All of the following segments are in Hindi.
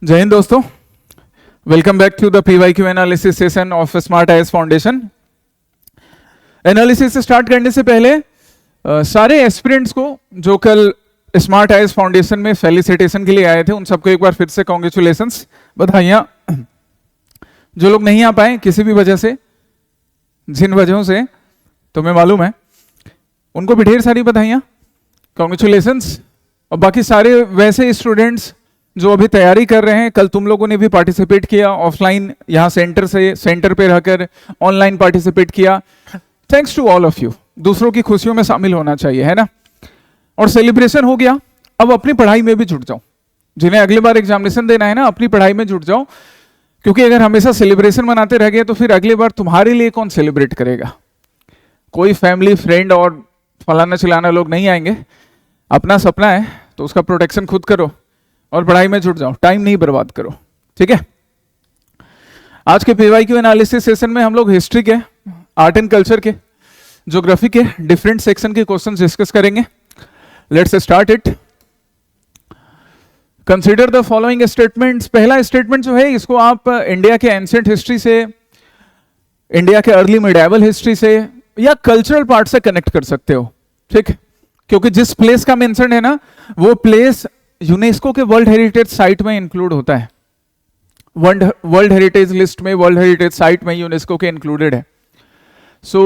जय हिंद दोस्तों, welcome back to the PYQ analysis session of Smart IAS Foundation. Analysis start करने से पहले सारे एस्पिरेंट्स को जो कल स्मार्ट आईएएस फाउंडेशन में फेलिसिटेशन के लिए आए थे, उन सबको एक बार फिर से कॉन्ग्रेचुलेशंस, बधाइयाँ। जो लोग नहीं आ पाए किसी भी वजह से, जिन वजहों से तुम्हें मालूम है, उनको भी ढेर सारी बधाइयाँ, कॉन्ग्रेचुलेशंस। और बाकी सारे वैसे स्टूडेंट्स जो अभी तैयारी कर रहे हैं, कल तुम लोगों ने भी पार्टिसिपेट किया ऑफलाइन, यहाँ सेंटर पे रहकर ऑनलाइन पार्टिसिपेट किया। Thanks to all of you. दूसरों की खुशियों में शामिल होना चाहिए, है ना। और सेलिब्रेशन हो गया, अब अपनी पढ़ाई में भी जुट जाओ। जिन्हें अगली बार एग्जामिनेशन देना है ना, अपनी पढ़ाई में जुट जाओ, क्योंकि अगर हमेशा सेलिब्रेशन मनाते रह गए तो फिर अगली बार तुम्हारे लिए कौन सेलिब्रेट करेगा। कोई फैमिली फ्रेंड और फलाना चिलाना लोग नहीं आएंगे। अपना सपना है तो उसका प्रोटेक्शन खुद करो और पढ़ाई में जुट जाओ, टाइम नहीं बर्बाद करो, ठीक है। आज के PYQ एनालिसिस सेशन में हम लोग हिस्ट्री के, आर्ट एंड कल्चर के, ज्योग्राफी के डिफरेंट सेक्शन के क्वेश्चंस डिस्कस करेंगे। Let's start it. Consider the following statements. पहला स्टेटमेंट जो है, इसको आप इंडिया के एंशिएंट हिस्ट्री से, इंडिया के अर्ली मिडिएवल हिस्ट्री से या कल्चरल पार्ट से कनेक्ट कर सकते हो, ठीक। क्योंकि जिस प्लेस का मेंशन है ना, वो प्लेस यूनेस्को के वर्ल्ड हेरिटेज साइट में इंक्लूड होता है। वर्ल्ड हेरिटेज लिस्ट में, वर्ल्ड हेरिटेज साइट में यूनेस्को के इंक्लूडेड है। सो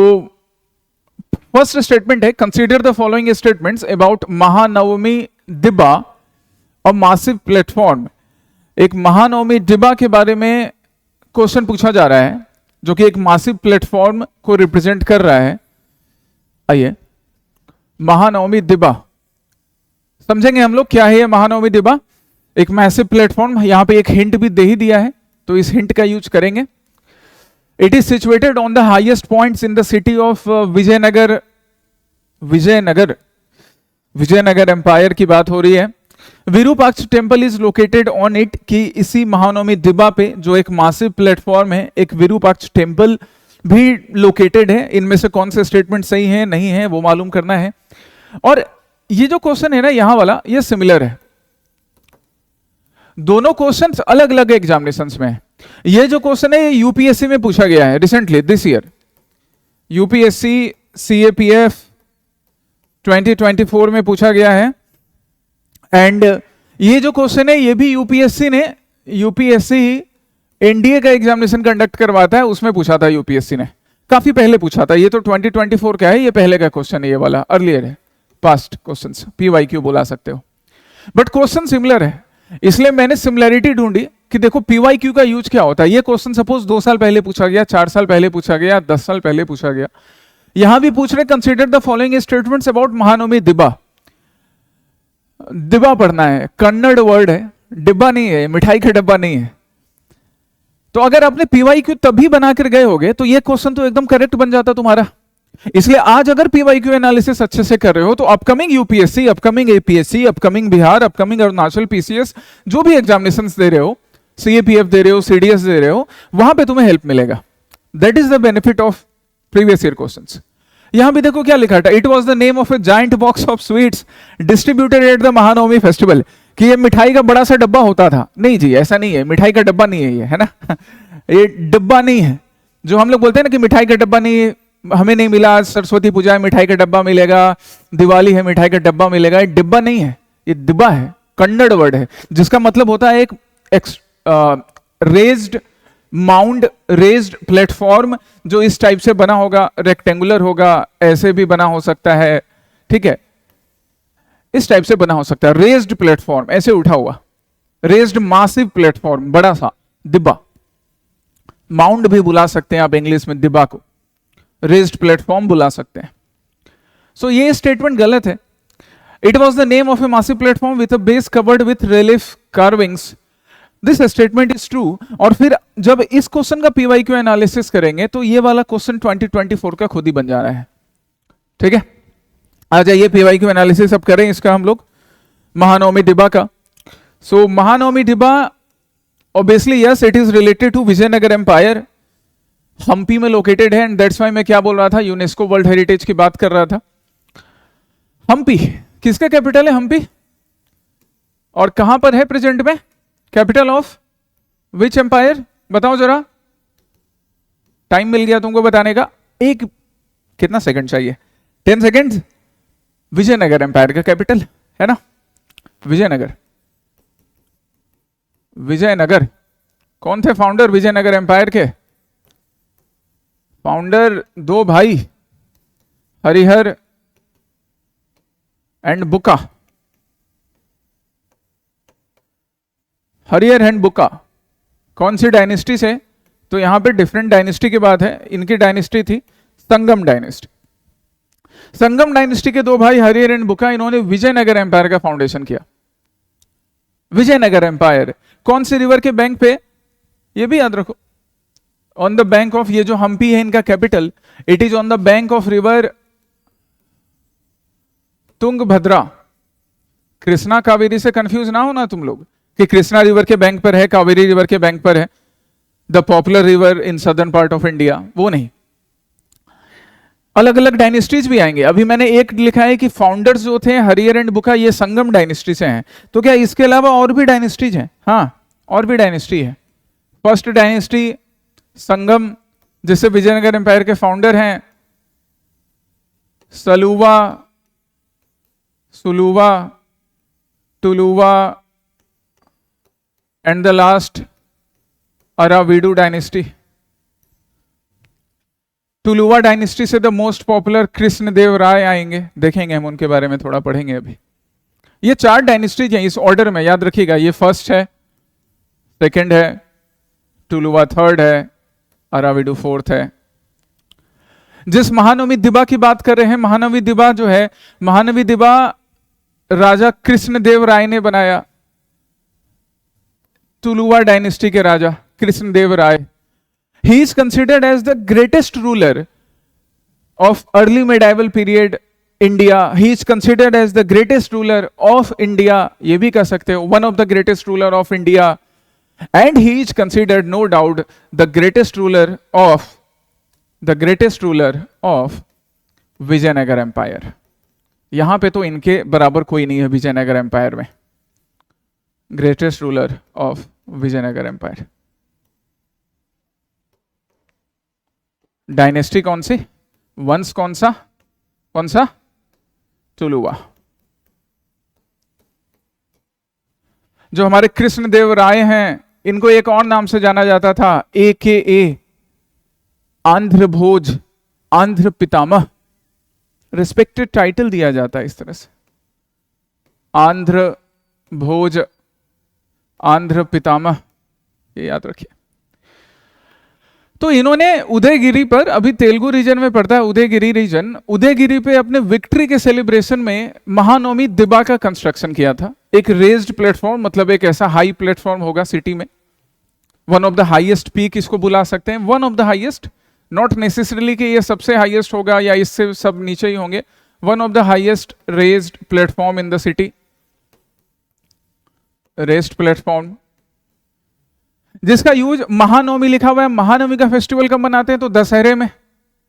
फर्स्ट स्टेटमेंट है, consider the following statements about Mahanavami Dibba और मासिव प्लेटफॉर्म। एक महानवमी दिब्बा के बारे में क्वेश्चन पूछा जा रहा है, जो कि एक मासिव प्लेटफॉर्म को रिप्रेजेंट कर रहा है। आइए, महानवमी दिब्बा समझेंगे हम लोग, क्या है ये महानवमी दिब्बा। एक मैसिव प्लेटफॉर्म, यहां पे एक हिंट भी दे ही दिया है, तो इस हिंट का यूज करेंगे। It is situated on the highest points in the city of Vijayanagar. Vijayanagar empire की बात हो रही है। Virupaksha temple is located on it, कि इसी महानवमी दिब्बा पे जो एक मासिव प्लेटफॉर्म है, एक विरूपाक्ष टेम्पल भी लोकेटेड है। इनमें से कौन से स्टेटमेंट सही है नहीं है वो मालूम करना है। और ये जो क्वेश्चन है ना, यहां वाला, ये सिमिलर है। दोनों क्वेश्चंस अलग अलग एग्जामिनेशंस में है। ये जो क्वेश्चन है, ये यूपीएससी में पूछा गया है recently, this year. UPSC CAPF 2024 में पूछा गया है। एंड ये जो क्वेश्चन है, ये भी यूपीएससी एनडीए का एग्जामिनेशन कंडक्ट करवाता है, उसमें पूछा था यूपीएससी ने, काफी पहले पूछा था। ये तो 2024 का है, ये पहले का क्वेश्चन है, ये वाला अर्लियर है। पास्ट क्वेश्चंस PYQ बुला सकते हो, बट क्वेश्चन सिमिलर है, इसलिए मैंने सिमिलरिटी ढूंढी कि देखो PYQ का यूज क्या होता है। ये क्वेश्चन सपोज 2 साल पहले पूछा गया, 4 साल पहले पूछा गया, 10 साल पहले पूछा गया। यहां भी पूछ रहे, consider the following statements about Mahanavami Dibba. Dibba पढ़ना है, कन्नड़ वर्ड है, डिब्बा नहीं है, मिठाई का डब्बा नहीं है। तो अगर आपने PYQ तभी बनाकर गए होगे तो ये क्वेश्चन तो एकदम करेक्ट बन जाता तुम्हारा। इसलिए आज अगर PYQ एनालिसिस अच्छे से कर रहे हो तो upcoming UPSC, upcoming APSC, upcoming Bihar, upcoming Arunachal PCS, जो भी एग्जामिनेशंस दे रहे हो, CAPF दे रहे हो, CDS दे रहे हो, वहां पे तुम्हें हेल्प मिलेगा। That is the benefit of previous year questions. यहां भी देखो क्या लिखा था, it was the name of A giant box of sweets distributed at the Mahanavami festival. कि ये मिठाई का बड़ा सा डब्बा होता था। नहीं जी, ऐसा नहीं है, मिठाई का डब्बा नहीं है ये, है ना। ये डब्बा नहीं है, जो हम लोग बोलते हैं ना कि मिठाई का डब्बा नहीं, हमें नहीं मिला, आज सरस्वती पूजा है मिठाई का डब्बा मिलेगा, दिवाली है मिठाई का डब्बा मिलेगा। ये डिब्बा नहीं है, ये दिब्बा है, कन्नड़ वर्ड है, जिसका मतलब होता है एक रेज्ड माउंड, रेज्ड प्लेटफॉर्म, जो इस टाइप से बना होगा, रेक्टेंगुलर होगा, ऐसे भी बना हो सकता है, ठीक है, इस टाइप से बना हो सकता है। रेज्ड प्लेटफॉर्म, ऐसे उठा हुआ, रेज्ड मासिव प्लेटफॉर्म, बड़ा सा दिब्बा। माउंड भी बुला सकते हैं आप इंग्लिश में, दिब्बा को रेज्ड प्लेटफॉर्म बुला सकते हैं। सो ये स्टेटमेंट गलत है। It was the name of A massive platform with a base covered with relief carvings. This statement is true. और फिर जब इस क्वेश्चन का PYQ एनालिसिस करेंगे तो ये वाला क्वेश्चन 2024 का खुद ही बन जा रहा है, ठीक है। आ जाइए PYQ एनालिसिस अब करें इसका हम लोग, महानवमी दिब्बा का। So Mahanavami Dibba, obviously yes, it is related to Vijayanagara empire, Hampi में लोकेटेड है। एंड दैट्स व्हाई मैं क्या बोल रहा था, यूनेस्को वर्ल्ड हेरिटेज की बात कर रहा था। हम्पी किसका कैपिटल है, हम्पी, और कहां पर है प्रेजेंट में, कैपिटल ऑफ विच एम्पायर? बताओ जरा, टाइम मिल गया तुमको बताने का, एक कितना सेकंड चाहिए? 10 सेकंड। विजयनगर एम्पायर का कैपिटल है ना, विजयनगर। विजयनगर, कौन थे फाउंडर विजयनगर एम्पायर के? फाउंडर दो भाई, हरिहर एंड बुका। हरिहर एंड बुका कौन सी डायनेस्टी से? तो यहां पे डिफरेंट डायनेस्टी की बात है, इनकी डायनेस्टी थी संगम डायनेस्टी। संगम डायनेस्टी के दो भाई हरिहर एंड बुका, इन्होंने विजयनगर एम्पायर का फाउंडेशन किया। विजयनगर एम्पायर कौन सी रिवर के बैंक पे? ये भी याद रखो, ऑन द बैंक ऑफ, ये जो हम्पी है इनका capital, it is on the bank of river Tungabhadra. Krishna Kaveri से कंफ्यूज ना होना तुम लोग कि कृष्णा रिवर के बैंक पर है, कावेरी रिवर के बैंक पर है, the popular river in southern part of India, वो नहीं। अलग अलग डायनेस्टीज भी आएंगे। अभी मैंने एक लिखा है कि फाउंडर्स जो थे हरिहर एंड बुका, ये संगम डायनेस्टी से हैं। तो क्या इसके अलावा और भी डायनेस्टीज हैं? हाँ, और भी डायनेस्टी है। फर्स्ट डायनेस्टी संगम, जिससे विजयनगर एम्पायर के फाउंडर हैं Saluva, Suluva, Tuluva and the last Aravidu dynasty. Tuluva dynasty से the most popular Krishnadeva Raya आएंगे, देखेंगे हम उनके बारे में, थोड़ा पढ़ेंगे अभी। ये 4 डायनेस्टीज हैं इस ऑर्डर में, याद रखिएगा। ये फर्स्ट है, सेकंड है, टुलुवा थर्ड है, अराविडु फोर्थ है। जिस महानवमी दिबा की बात कर रहे हैं, महानवमी दिबा जो है, महानवमी दिबा राजा कृष्णदेव राय ने बनाया। टुलुवा डायनेस्टी के राजा कृष्णदेव राय, he is considered as the greatest ruler of early medieval period India. He is considered as the greatest ruler of India, ये भी कह सकते हो, one of the greatest ruler of India, and he is considered no doubt the greatest ruler of Vijayanagar empire. यहां पे तो इनके बराबर कोई नहीं है विजयनगर एम्पायर में, greatest ruler of Vijayanagar empire. Dynasty कौन सी? वंश कौन सा? टुलुवा। जो हमारे कृष्णदेव राय हैं, इनको एक और नाम से जाना जाता था, AKA आंध्र भोज, आंध्र पितामह। रिस्पेक्टेड टाइटल दिया जाता है इस तरह से, आंध्र भोज, आंध्र पितामह, ये याद रखिए। तो इन्होंने उदयगिरी पर, अभी तेलुगु रीजन में पड़ता है उदयगिरी रीजन, उदयगिरी पे अपने विक्ट्री के सेलिब्रेशन में महानवमी दिबा का कंस्ट्रक्शन किया था। एक रेज्ड प्लेटफॉर्म, मतलब एक ऐसा हाई प्लेटफॉर्म होगा सिटी में, one of the highest peak इसको बुला सकते हैं, one of the highest, not necessarily कि ये सबसे हाईएस्ट होगा या इससे सब नीचे ही होंगे, one of the highest raised platform in the city, raised platform, जिसका यूज महानवमी लिखा हुआ है। महानवमी का फेस्टिवल कब मनाते हैं? तो दशहरे में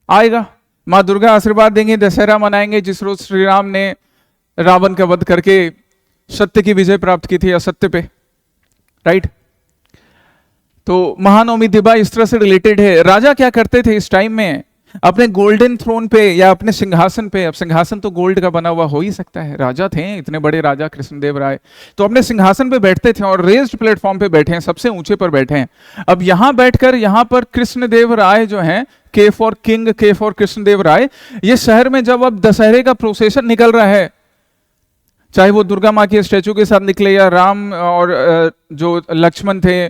आएगा, माँ दुर्गा आशीर्वाद देंगे, दशहरा मनाएंगे, जिस रोज श्री राम ने रावण का वध करके सत्य की विजय प्राप्त की थी असत्य पे, राइट। तो महानवमी दिबा इस तरह से रिलेटेड है। राजा क्या करते थे इस टाइम में? अपने गोल्डन थ्रोन पे या अपने सिंहासन पे, अब सिंहासन तो गोल्ड का बना हुआ हो ही सकता है, राजा थे इतने बड़े राजा कृष्णदेव राय, तो अपने सिंहासन पे बैठते थे और रेज्ड प्लेटफॉर्म पे बैठे हैं, सबसे ऊंचे पर बैठे हैं। अब यहां बैठकर यहां पर कृष्णदेव राय जो हैं, के फॉर किंग, के फॉर कृष्णदेव राय, ये शहर में जब अब दशहरे का प्रोसेशन निकल रहा है, चाहे वो दुर्गा माँ के स्टैचू के साथ निकले या राम और जो लक्ष्मण थे,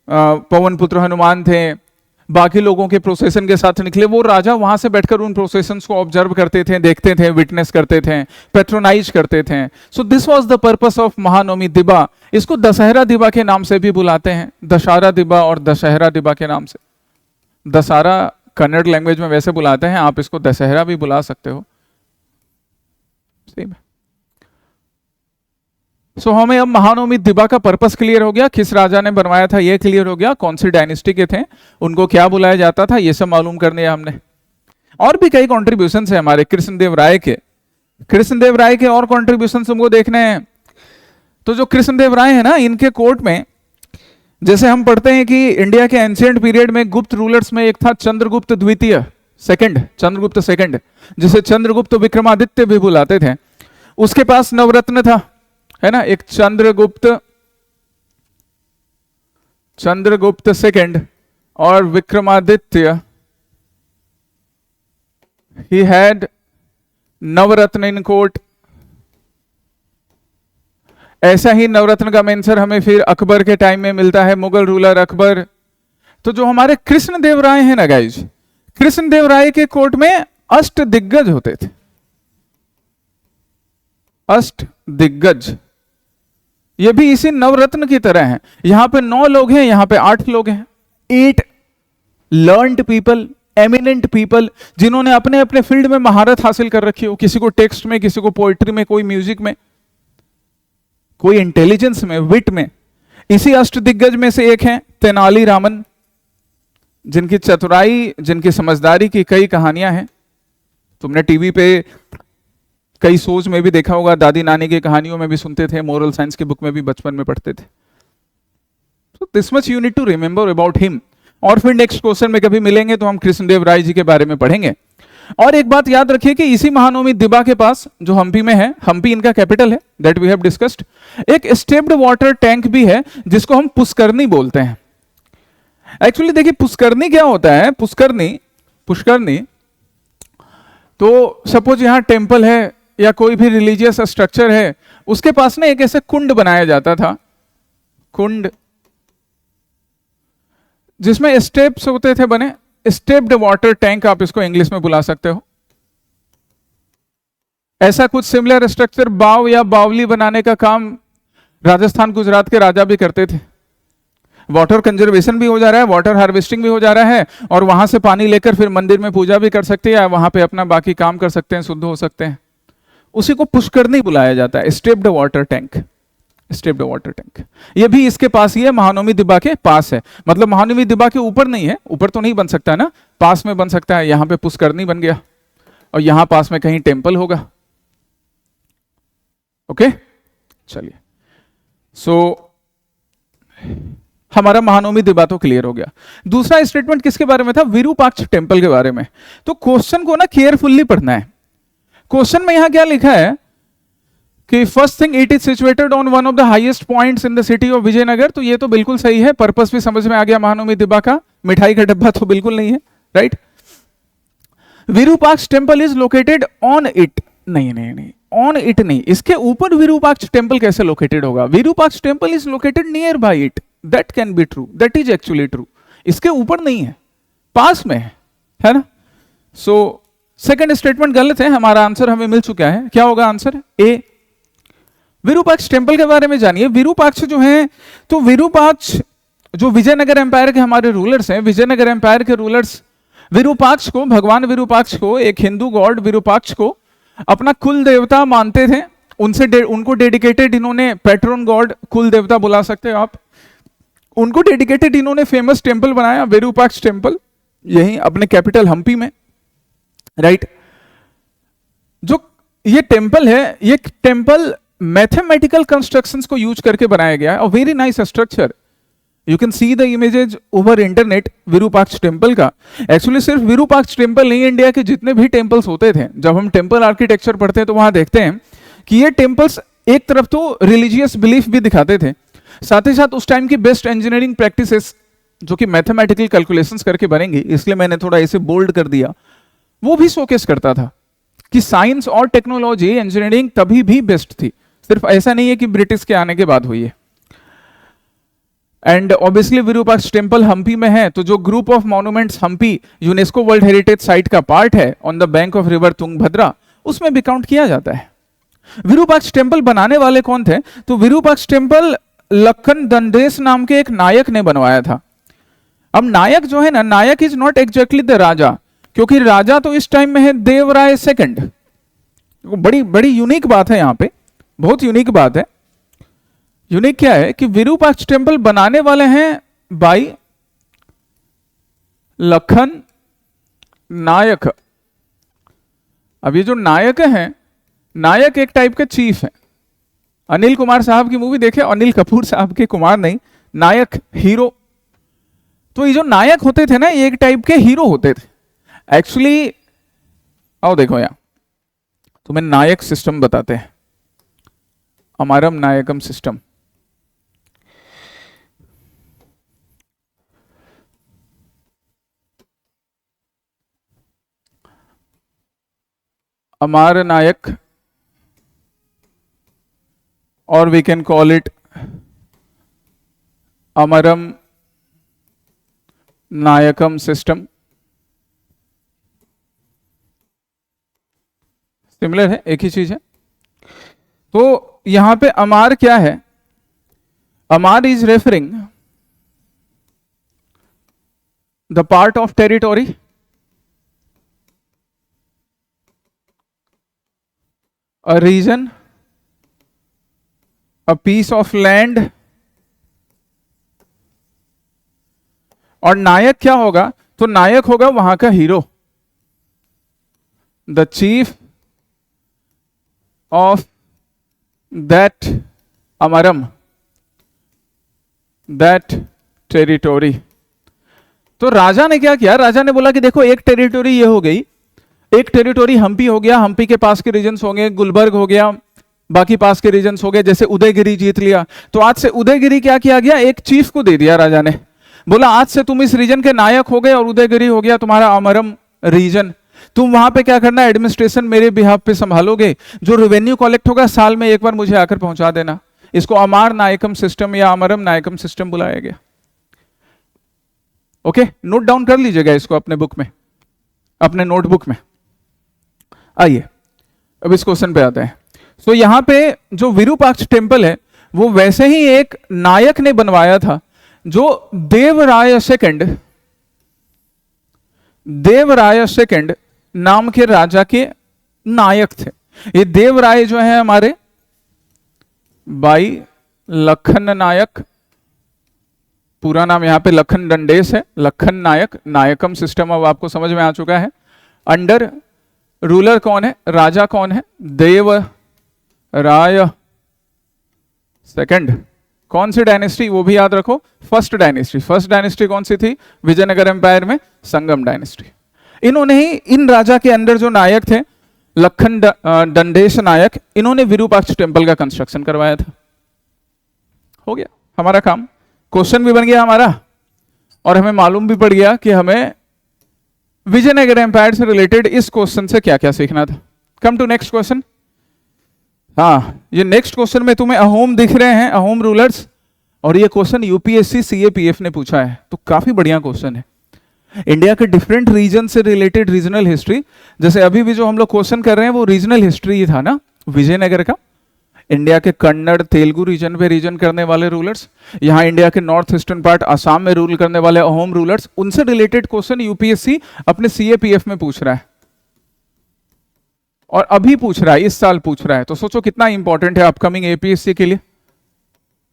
पवन पुत्र हनुमान थे, बाकी लोगों के प्रोसेशन के साथ निकले, वो राजा वहां से बैठकर उन प्रोसेशंस को ऑब्जर्व करते थे, देखते थे, विटनेस करते थे, पेट्रोनाइज करते थे। So this was the purpose of Mahanavami दिबा। इसको दशहरा दिबा के नाम से भी बुलाते हैं, दशहरा दिबा और दशहरा दिबा के नाम से। दशहरा कन्नड़ लैंग्वेज में वैसे बुलाते हैं, आप इसको दशहरा भी बुला सकते हो, सही में। सो हमें अब महानवमी दिबा का पर्पस क्लियर हो गया, किस राजा ने बनवाया था ये क्लियर हो गया, कौन सी डायनेस्टी के थे, उनको क्या बुलाया जाता था, ये सब मालूम कर लिया हमने। और भी कई कॉन्ट्रीब्यूशन है हमारे कृष्णदेव राय के, कृष्णदेव राय के और कॉन्ट्रीब्यूशन हमको देखने हैं। तो जो कृष्णदेव राय है ना, इनके कोर्ट में जैसे हम पढ़ते हैं कि इंडिया के एंशिएंट पीरियड में गुप्त रूलर्स में एक था चंद्रगुप्त द्वितीय, सेकंड, चंद्रगुप्त सेकंड, जिसे चंद्रगुप्त विक्रमादित्य भी बुलाते थे। उसके पास नवरत्न था, है ना, एक चंद्रगुप्त सेकंड और Vikramaditya, he had Navratna in court. ऐसा ही नवरत्न का मेंशन हमें फिर अकबर के टाइम में मिलता है, मुगल रूलर अकबर। तो जो हमारे कृष्णदेव राय हैं ना गाइज, कृष्णदेव राय के कोर्ट में अष्ट दिग्गज होते थे, अष्ट दिग्गज। ये भी इसी नवरत्न की तरह हैं। यहां पे 9 लोग हैं, यहां पे 8 लोग हैं। 8 लर्न्ड पीपल, एमिनेंट पीपल, जिन्होंने अपने अपने फील्ड में महारत हासिल कर रखी हो, किसी को टेक्स्ट में, किसी को पोएट्री में, कोई म्यूजिक में, कोई इंटेलिजेंस में, विट में। इसी अष्ट दिग्गज में से एक हैं तेनालीरामन, जिनकी चतुराई, जिनकी समझदारी की कई कहानियां हैं। तुमने टीवी पे कई शोज में भी देखा होगा, दादी नानी की कहानियों में भी सुनते थे, मोरल साइंस की बुक में भी बचपन में पढ़ते थे। तो this much you need to remember about him. और फिर नेक्स्ट क्वेश्चन में कभी मिलेंगे तो हम कृष्णदेव राय जी के बारे में पढ़ेंगे। और एक बात याद रखिए कि इसी महानवमी दिबा के पास, जो हम्पी में है, हम्पी इनका कैपिटल है, दैट वी हैव डिस्कस्ड, एक स्टेप्ड वाटर टैंक भी है जिसको हम पुष्करनी बोलते हैं। एक्चुअली देखिए पुष्करनी क्या होता है, पुष्करनी तो सपोज यहां टेंपल है या कोई भी रिलीजियस स्ट्रक्चर है, उसके पास ना एक ऐसे कुंड बनाया जाता था, कुंड जिसमें स्टेप्स होते थे बने, स्टेप्ड वाटर टैंक आप इसको इंग्लिश में बुला सकते हो। ऐसा कुछ सिमिलर स्ट्रक्चर बाव या बावली बनाने का काम राजस्थान गुजरात के राजा भी करते थे। वाटर कंजर्वेशन भी हो जा रहा है, वाटर हार्वेस्टिंग भी हो जा रहा है, और वहां से पानी लेकर फिर मंदिर में पूजा भी कर सकते हैं, वहां पे अपना बाकी काम कर सकते हैं, शुद्ध हो सकते हैं। उसी को पुष्करनी बुलाया जाता है, stepped water tank, stepped water tank. ये भी इसके पास ही है, महानवमी दिबा के पास है। मतलब महानवमी दिबा के ऊपर नहीं है, ऊपर तो नहीं बन सकता ना, पास में बन सकता है। यहां पे पुष्करनी बन गया और यहां पास में कहीं टेंपल होगा। ओके, चलिए, सो हमारा महानवमी दिबा तो क्लियर हो गया। दूसरा स्टेटमेंट किसके बारे में था? विरूपाक्ष टेंपल के बारे में। तो क्वेश्चन को ना केयरफुल्ली पढ़ना है। क्वेश्चन में यहां क्या लिखा है कि first thing it is situated on one of the highest points in the city of Vijayanagar. तो ये तो बिल्कुल सही है, पर्पस भी समझ में आ गया महानवमी दिबा का। मिठाई का डब्बा तो बिल्कुल नहीं है, right. Virupaksha temple is located on it, नहीं, ऑन इट नहीं, इसके ऊपर विरूपाक्ष टेंपल कैसे लोकेटेड होगा? Virupaksha temple is located near by it, that can be true, that is actually true. इसके ऊपर नहीं है, पास में है ना। सो सेकंड स्टेटमेंट गलत है, हमारा आंसर हमें मिल चुका है। क्या होगा आंसर? ए। विरूपाक्ष टेंपल के बारे में जानिए। विरूपाक्ष जो है, तो विरूपाक्ष जो विजयनगर एम्पायर के हमारे रूलर्स हैं, विजयनगर एम्पायर के रूलर्स विरूपाक्ष को, भगवान विरूपाक्ष को, एक हिंदू गॉड विरूपाक्ष को अपना कुल देवता मानते थे। उनको डेडिकेटेड इन्होंने पैट्रन गॉड, कुल देवता बुला सकते हो आप, उनको डेडिकेटेड इन्होंने फेमस टेंपल बनाया, विरूपाक्ष टेंपल, यही अपने कैपिटल हम्पी में, राइट। जो ये टेंपल है, ये टेंपल मैथमेटिकल कंस्ट्रक्शंस को यूज करके बनाया गया है और very nice structure. You can see the images over internet Virupaksha temple का। एक्चुअली सिर्फ विरूपाक्ष टेंपल नहीं, इंडिया के जितने भी टेंपल्स होते थे, जब हम टेंपल आर्किटेक्चर पढ़ते हैं तो वहां देखते हैं कि ये टेंपल्स एक तरफ तो रिलीजियस बिलीफ भी दिखाते थे, साथ ही साथ उस टाइम की बेस्ट इंजीनियरिंग प्रैक्टिसेस जो कि मैथमेटिकल कैलकुलेशंस करके बनेंगी, इसलिए मैंने थोड़ा इसे बोल्ड कर दिया, वो भी शोकेस करता था कि साइंस और टेक्नोलॉजी, इंजीनियरिंग तभी भी बेस्ट थी। सिर्फ ऐसा नहीं है कि ब्रिटिश के आने के बाद हुई है। And obviously Virupaksha temple Hampi में है, तो जो group of monuments Hampi UNESCO world heritage site का पार्ट है on the bank of river Tungabhadra, उसमें भी काउंट किया जाता है। विरूपाक्ष टेंपल बनाने वाले कौन थे? तो विरूपाक्ष टेंपल लखन दंडेस नाम के एक नायक ने बनवाया था। अब नायक जो है ना, नायक इज नॉट एग्जैक्टली द राजा, क्योंकि राजा तो इस टाइम में है देवराय सेकंड। बड़ी बड़ी यूनिक बात है यहाँ पे, बहुत यूनिक बात है। यूनिक क्या है कि विरूपाक्ष टेंपल बनाने वाले हैं बाई लखन नायक। अब ये जो नायक हैं, नायक एक टाइप के चीफ है। अनिल कुमार साहब की मूवी देखे, अनिल कपूर साहब के, कुमार नहीं, नायक, हीरो। तो ये जो नायक होते थे ना, ये एक टाइप के हीरो होते थे एक्चुअली। आओ देखो यहां, तुम्हें नायक सिस्टम बताते हैं, अमारम नायकम सिस्टम। अमार नायक, और we can call it Amaram Nayakam system. Similar है, एक ही चीज है। तो यहां पे अमार क्या है? Amar is referring the part of territory, a region, a piece of land। और नायक क्या होगा? तो नायक होगा वहां का hero, the chief of that Amaram, that territory. तो राजा ने क्या किया? राजा ने बोला कि देखो, एक टेरिटोरी ये हो गई, एक टेरिटोरी हम्पी हो गया, हम्पी के पास के रीजन्स हो गए, गुलबर्ग हो गया, बाकी पास के रीजन्स हो गए, जैसे उदयगिरी जीत लिया। तो आज से उदयगिरी क्या किया गया? एक चीफ को दे दिया राजा ने, बोला आज से तुम इस रीजन के नायक हो गए और उदयगिरी हो गया तुम्हारा अमरम रीजन। तुम वहां पे क्या करना? एडमिनिस्ट्रेशन मेरे बिहाफ पे संभालोगे, जो रेवेन्यू कलेक्ट होगा साल में एक बार मुझे आकर पहुंचा देना। इसको अमार नायकम सिस्टम या अमरम नायकम सिस्टम बुलाया गया। ओके, नोट डाउन कर लीजिएगा इसको अपने बुक में, अपने नोटबुक में। आइए अब इस क्वेश्चन पे आते हैं। सो यहां पे जो विरूपाक्ष टेम्पल है वो वैसे ही एक नायक ने बनवाया था, जो देवराय सेकंड नाम के राजा के नायक थे। ये देवराय जो है हमारे बाई लखन नायक, पूरा नाम यहां पे लखन दंडेश है, लखन नायक। नायकम सिस्टम अब आपको समझ में आ चुका है। अंडर रूलर कौन है? राजा कौन है? देवराय सेकंड। कौन सी डायनेस्टी? वो भी याद रखो, फर्स्ट डायनेस्टी। फर्स्ट डायनेस्टी कौन सी थी विजयनगर एम्पायर में? संगम डायनेस्टी। इन्होंने ही, इन राजा के अंदर जो नायक थे लखन दंडेश नायक, इन्होंने विरूपाक्ष टेम्पल का कंस्ट्रक्शन करवाया था। हो गया हमारा काम, क्वेश्चन भी बन गया हमारा, और हमें मालूम भी पड़ गया कि हमें विजयनगर एम्पायर से रिलेटेड इस क्वेश्चन से क्या क्या सीखना था। Come to next question. हाँ, ये नेक्स्ट क्वेश्चन में तुम्हें अहोम दिख रहे हैं, अहोम रूलर्स, और ये क्वेश्चन यूपीएससी सीएपीएफ ने पूछा है, तो काफी बढ़िया क्वेश्चन है। इंडिया के डिफरेंट रीजन से रिलेटेड रीजनल हिस्ट्री, जैसे अभी भी जो हम लोग क्वेश्चन कर रहे हैं वो रीजनल हिस्ट्री ही था ना विजयनगर का। इंडिया के कन्नड़ तेलुगु रीजन पे रीजन करने वाले रूलर्स, यहाँ इंडिया के नॉर्थ ईस्टर्न पार्ट असम में रूल करने वाले अहोम रूलर्स, उनसे रिलेटेड क्वेश्चन यूपीएससी अपने सीएपीएफ में पूछ रहा है, और अभी पूछ रहा है, इस साल पूछ रहा है। तो सोचो कितना इंपॉर्टेंट है अपकमिंग एपीएससी के लिए,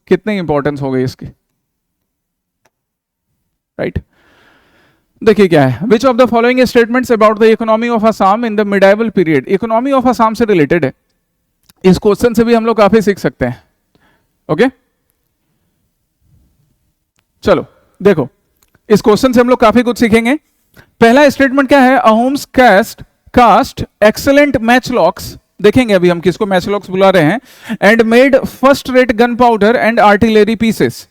कितनी इंपॉर्टेंस हो गई इसकी, राइट? देखिए क्या है, which of the following statements about the economy of Assam in the medieval period. Economy of Assam से रिलेटेड है, इस क्वेश्चन से भी हम लोग काफी सीख सकते हैं। ओके, चलो देखो, इस क्वेश्चन से हम लोग काफी कुछ सीखेंगे। पहला स्टेटमेंट क्या है? अहोम्स कास्ट एक्सेलेंट मैचलॉक्स, देखेंगे अभी हम किसको मैचलॉक्स बुला रहे हैं, and made first rate gun powder and artillery pieces.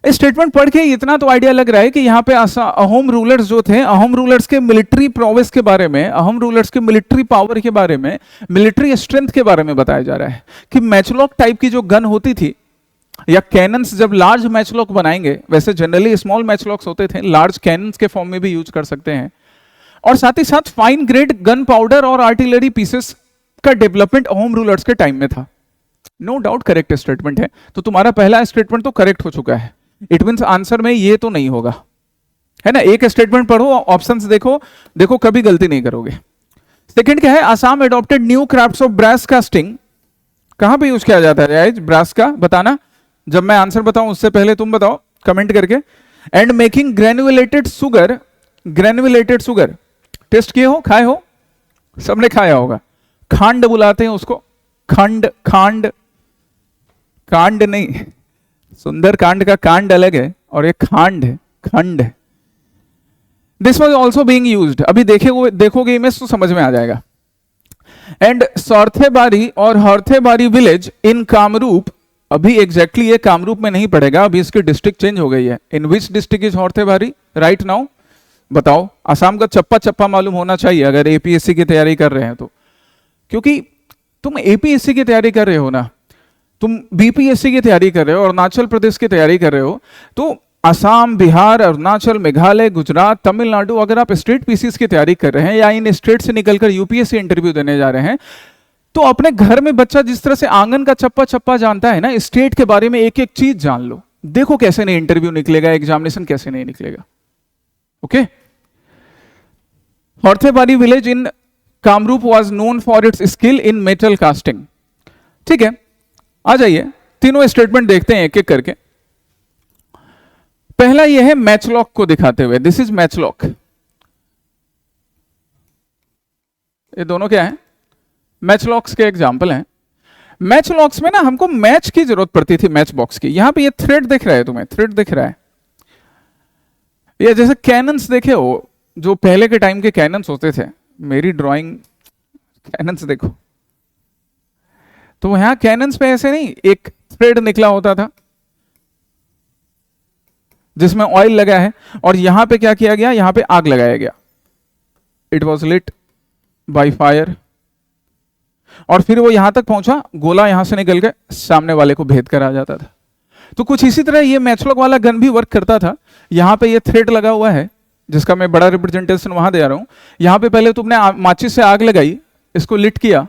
Statement पढ़ के इतना तो आइडिया लग रहा है कि यहाँ पे अहोम रूलर्स जो थे, अहोम रूलर्स के मिलिट्री प्रोवेस के बारे में, अहोम रूलर्स के मिलिट्री पावर के बारे में, मिलिट्री स्ट्रेंथ के बारे में बताया जा रहा है कि मैचलॉक टाइप की जो गन होती थी या कैनन्स, जब लार्ज मैचलॉक बनाएंगे, वैसे जनरली स्मॉल मैचलॉक्स होते थे, लार्ज कैनन्स के फॉर्म में भी यूज कर सकते हैं, और साथ ही साथ फाइन ग्रेड गन पाउडर और आर्टिलरी पीसेस का डेवलपमेंट अहोम रूलर्स के टाइम में था। नो डाउट करेक्ट स्टेटमेंट है, तो तुम्हारा पहला स्टेटमेंट तो करेक्ट हो चुका है। इट मीन्स आंसर में ये तो नहीं होगा, है ना? एक स्टेटमेंट पढ़ो, ऑप्शंस देखो, देखो कभी गलती नहीं करोगे। सेकंड क्या है? Assam adopted new crafts of brass casting. कहां पे यूज किया जाता है ब्रास का? बताना, जब मैं आंसर बताऊं उससे पहले तुम बताओ कमेंट करके। And making granulated sugar, granulated sugar taste किए हो, खाए हो? सबने खाया होगा। खांड बुलाते हैं उसको, खंड, खांड, कांड नहीं, सुंदर कांड का कांड अलग है और एक खांड है, खंड है। This was also being use. अभी देखोगे इमेज तो समझ में आ जाएगा। एंड सौर्थेबारी और हौर्थेबारी विलेज इन कामरूप, अभी एग्जैक्टली ये कामरूप में नहीं पड़ेगा, अभी इसकी डिस्ट्रिक्ट चेंज हो गई है। In which district is Hourthebari right now? बताओ। आसाम का चप्पा चप्पा मालूम होना चाहिए अगर एपीएससी की तैयारी कर रहे हैं तो, क्योंकि तुम एपीएससी की तैयारी कर रहे हो ना, तुम बीपीएससी की तैयारी कर रहे हो, अरुणाचल प्रदेश की तैयारी कर रहे हो, तो असम, बिहार, अरुणाचल, मेघालय, गुजरात, तमिलनाडु, अगर आप स्टेट पीसीस की तैयारी कर रहे हैं या इन स्टेट से निकलकर यूपीएससी इंटरव्यू देने जा रहे हैं, तो अपने घर में बच्चा जिस तरह से आंगन का चप्पा चप्पा जानता है ना, स्टेट के बारे में एक एक चीज जान लो। देखो कैसे नहीं इंटरव्यू निकलेगा, एग्जामिनेशन कैसे नहीं निकलेगा। Okay. Hourthebari village in Kamrup was known for its skill in metal casting. ठीक है, आ जाइए तीनों स्टेटमेंट देखते हैं एक एक करके। पहला यह है मैचलॉक को दिखाते हुए, दिस इज मैचलॉक। ये दोनों क्या है? मैचलॉक्स के एग्जाम्पल हैं। मैचलॉक्स में ना हमको मैच की जरूरत पड़ती थी, मैच बॉक्स की। यहां पे ये थ्रेड दिख रहा है, तुम्हें थ्रेड दिख रहा है, ये जैसे कैनन्स देखे हो, जो पहले के टाइम के कैनन्स होते थे। मेरी ड्राइंग कैनन्स देखो, तो यहां कैनन्स पे ऐसे नहीं एक थ्रेड निकला होता था जिसमें ऑयल लगा है, और यहां पे क्या किया गया, यहां पे आग लगाया गया। It was lit by fire, और फिर वो यहां तक पहुंचा, गोला यहां से निकल के सामने वाले को भेद कर आ जाता था। तो कुछ इसी तरह ये मैचलॉक वाला गन भी वर्क करता था। यहां पे ये थ्रेड लगा हुआ है जिसका मैं बड़ा रिप्रेजेंटेशन वहां दे रहा हूं। यहां पे पहले तुमने माचिस से आग लगाई, इसको लिट किया,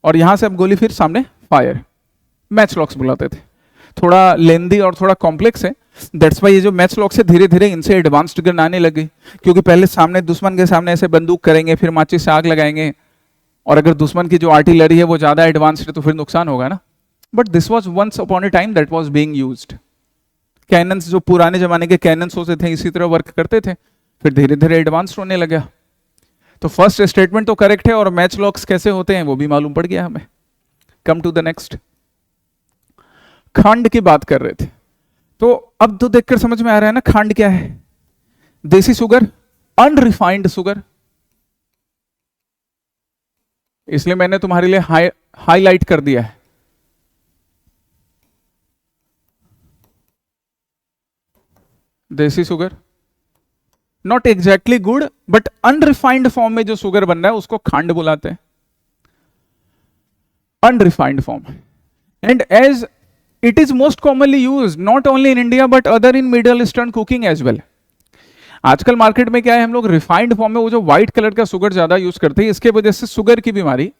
और यहां से अब गोली फिर सामने फायर। मैचलॉक्स बुलाते थे। थोड़ा लेंदी और थोड़ा कॉम्प्लेक्स है, दैट्स वाई ये जो मैचलॉक्स है धीरे धीरे इनसे एडवांस्ड गन आने लगी, क्योंकि पहले सामने दुश्मन के सामने ऐसे बंदूक करेंगे, फिर माचिस से आग लगाएंगे, और अगर दुश्मन की जो आर्टिलरी है वो ज्यादा एडवांस्ड है तो फिर नुकसान होगा ना। But this was once upon a time that was being used. Cannons जो पुराने जमाने के कैनन्स होते थे इसी तरह वर्क करते थे, फिर धीरे धीरे एडवांस्ड होने लगा। तो फर्स्ट स्टेटमेंट तो करेक्ट है, और मैचलॉक्स कैसे होते हैं वो भी मालूम पड़ गया हमें। Come to the next. खांड की बात कर रहे थे, तो अब तो देखकर समझ में आ रहा है ना खांड क्या है। देसी शुगर, अनरिफाइंड शुगर, इसलिए मैंने तुम्हारे लिए हाईलाइट कर दिया है। देसी sugar not exactly good, but unrefined form में जो शुगर बन रहा है उसको खांड बुलाते हैं, unrefined form. And as it is most commonly use not only in India but other in middle eastern cooking as well. आजकल मार्केट में क्या है, हम लोग रिफाइंड फॉर्म में वो जो व्हाइट कलर का शुगर ज्यादा यूज करते हैं, इसके वजह से शुगर की बीमारी,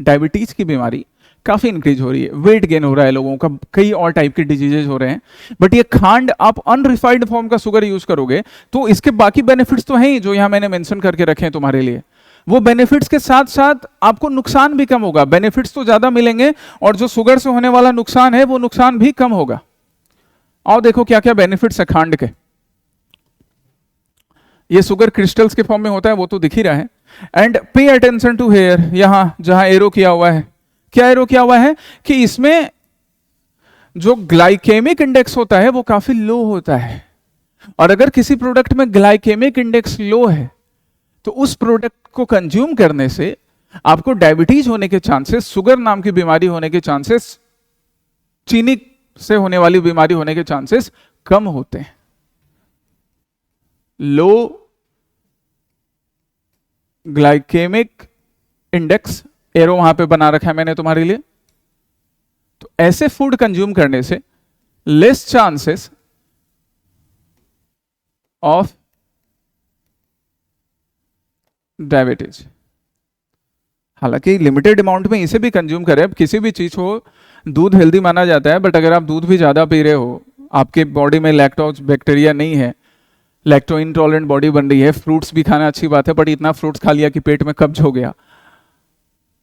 डायबिटीज की बीमारी काफी इंक्रीज हो रही है, वेट गेन हो रहा है लोगों का, कई और टाइप के डिजीजेज हो रहे हैं। बट ये खांड आप अनरिफाइंड फॉर्म का शुगर यूज करोगे तो इसके बाकी बेनिफिट्स तो हैं ही, जो यहां मैंने मेंशन करके रखे हैं तुम्हारे लिए। वो बेनिफिट्स के साथ साथ आपको नुकसान भी कम होगा। बेनिफिट्स तो ज्यादा मिलेंगे और जो शुगर से होने वाला नुकसान है वो नुकसान भी कम होगा। आओ देखो क्या क्या बेनिफिट्स है खांड के। ये शुगर क्रिस्टल्स के फॉर्म में होता है, वो तो दिख ही रहा है। And pay attention to hair, यहां जहां एरो किया हुआ है, क्या एरो किया हुआ है कि इसमें जो ग्लाइकेमिक इंडेक्स होता है वो काफी लो होता है, और अगर किसी प्रोडक्ट में ग्लाइकेमिक इंडेक्स लो है तो उस प्रोडक्ट को कंज्यूम करने से आपको डायबिटीज होने के चांसेस, शुगर नाम की बीमारी होने के चांसेस, चीनी से होने वाली बीमारी होने के चांसेस कम होते हैं। लो ग्लाइकेमिक इंडेक्स, एरो वहां पे बना रखा है मैंने तुम्हारे लिए। तो ऐसे फूड कंज्यूम करने से लेस चांसेस ऑफ डायबिटीज। हालांकि लिमिटेड अमाउंट में इसे भी कंज्यूम करें। अब किसी भी चीज हो, दूध हेल्दी माना जाता है, बट अगर आप दूध भी ज्यादा पी रहे हो, आपके बॉडी में लैक्टोज बैक्टीरिया नहीं है, लैक्टो इंटॉलरेंट बॉडी बन रही है, फ्रूट्स भी खाना अच्छी बात है, बट इतना फ्रूट्स खा लिया कि पेट में कब्ज हो गया,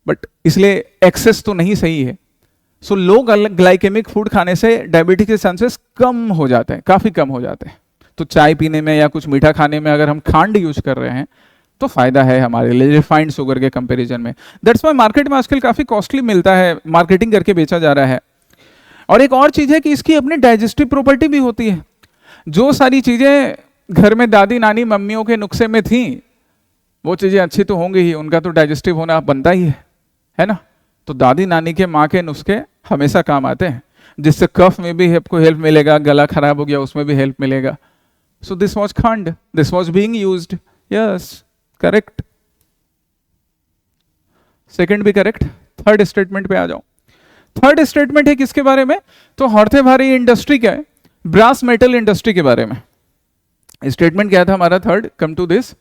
बट इसलिए एक्सेस तो नहीं सही है। सो लो ग्लाइकेमिक फूड खाने से डायबिटीज के चांसेस कम हो जाते हैं, काफी कम हो जाते हैं। तो चाय पीने में या कुछ मीठा खाने में अगर हम खांड यूज कर रहे हैं तो फायदा है हमारे लिए रिफाइंड शुगर के कंपैरिजन में। दैट्स व्हाई मार्केट में आजकल काफी कॉस्टली मिलता है, मार्केटिंग करके बेचा जा रहा है। और एक और चीज है कि इसकी अपनी डाइजेस्टिव प्रॉपर्टी भी होती है। जो सारी चीजें घर में दादी नानी मम्मियों के नुस्खे में थी वो चीजें अच्छी तो होंगी ही, उनका तो डाइजेस्टिव होना बनता ही है ना। तो दादी नानी के माँ के नुस्खे हमेशा काम आते हैं, जिससे कफ में भी आपको हेल्प मिलेगा, गला खराब हो गया उसमें भी हेल्प मिलेगा। सो दिस वॉज खंड, this was being used. Yes, correct. Second भी करेक्ट। थर्ड स्टेटमेंट पे आ जाओ। थर्ड स्टेटमेंट है किसके बारे में? तो हॉर्थेवारी इंडस्ट्री क्या है, ब्रास मेटल इंडस्ट्री के बारे में स्टेटमेंट क्या था हमारा third. Come to this,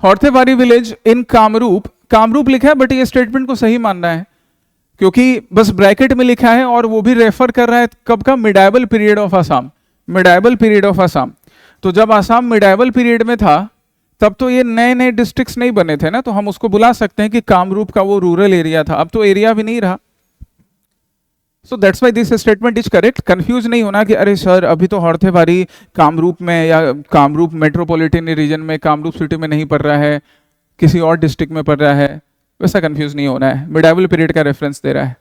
Horthewari village in Kamrup, Kamrup लिखा है बट ये स्टेटमेंट को सही मानना है क्योंकि बस ब्रैकेट में लिखा है और वो भी रेफर कर रहा है कब का, medieval period of Assam, medieval period of Assam. तो जब आसाम मिडाइवल पीरियड में था तब तो ये नए नए डिस्ट्रिक्ट्स नहीं बने थे ना, तो हम उसको बुला सकते हैं कि कामरूप का वो रूरल एरिया था, अब तो एरिया भी नहीं रहा। So that's why this statement is correct. Confuse नहीं होना कि अरे सर अभी तो हॉर्थेवारी कामरूप में या कामरूप मेट्रोपॉलिटन रीजन में, कामरूप सिटी में नहीं पड़ रहा है, किसी और डिस्ट्रिक्ट में पड़ रहा है, वैसा कंफ्यूज नहीं होना है। मिडाइवल पीरियड का रेफरेंस दे रहा है।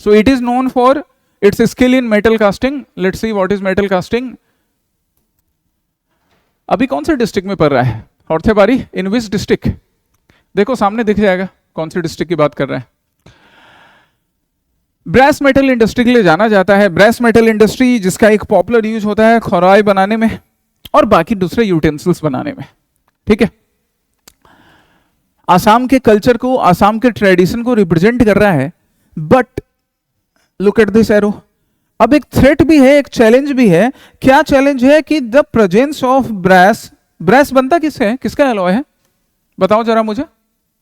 So it is known for its skill in metal casting. Let's see what is metal casting. अभी कौन से डिस्ट्रिक्ट में पड़ रहा है हॉर्थेवारी? इन विच डिस्ट्रिक्ट? देखो सामने दिख जाएगा कौन से डिस्ट्रिक्ट की बात कर रहे हैं। ब्रास मेटल इंडस्ट्री के लिए जाना जाता है। ब्रास मेटल इंडस्ट्री जिसका एक पॉपुलर यूज होता है खराई बनाने में और बाकी दूसरे यूटेंसिल्स बनाने में, ठीक है। आसाम के कल्चर को, आसाम के ट्रेडिशन को रिप्रेजेंट कर रहा है। But look at this arrow. अब एक थ्रेट भी है, एक चैलेंज भी है। क्या चैलेंज है? कि the presence of brass, brass बनता किससे है, किसका एलॉय है बताओ जरा, मुझे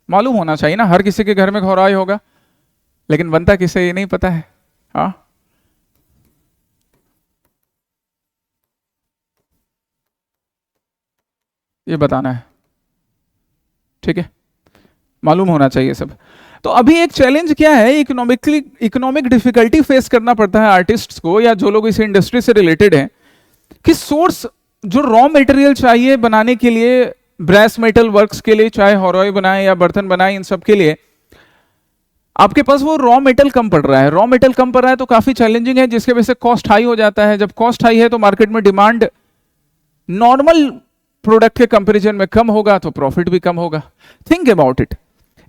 मालूम होना चाहिए ना। हर किसी के घर में खराई होगा लेकिन बनता किससे ये नहीं पता है। हाँ, ये बताना है, ठीक है, मालूम होना चाहिए सब। तो अभी एक चैलेंज क्या है, इकोनॉमिक डिफिकल्टी फेस करना पड़ता है आर्टिस्ट्स को या जो लोग इस इंडस्ट्री से रिलेटेड हैं, कि सोर्स जो रॉ मटेरियल चाहिए बनाने के लिए, ब्रास मेटल वर्क्स के लिए, चाहे हॉरॉय बनाए या बर्तन बनाए, इन सब के लिए आपके पास वो रॉ मेटल कम पड़ रहा है। रॉ मेटल कम पड़ रहा है तो काफी चैलेंजिंग है, जिसके वजह से कॉस्ट हाई हो जाता है। जब कॉस्ट हाई है तो मार्केट में डिमांड नॉर्मल प्रोडक्ट के कंपैरिजन में कम होगा तो प्रॉफिट भी कम होगा। Think about it.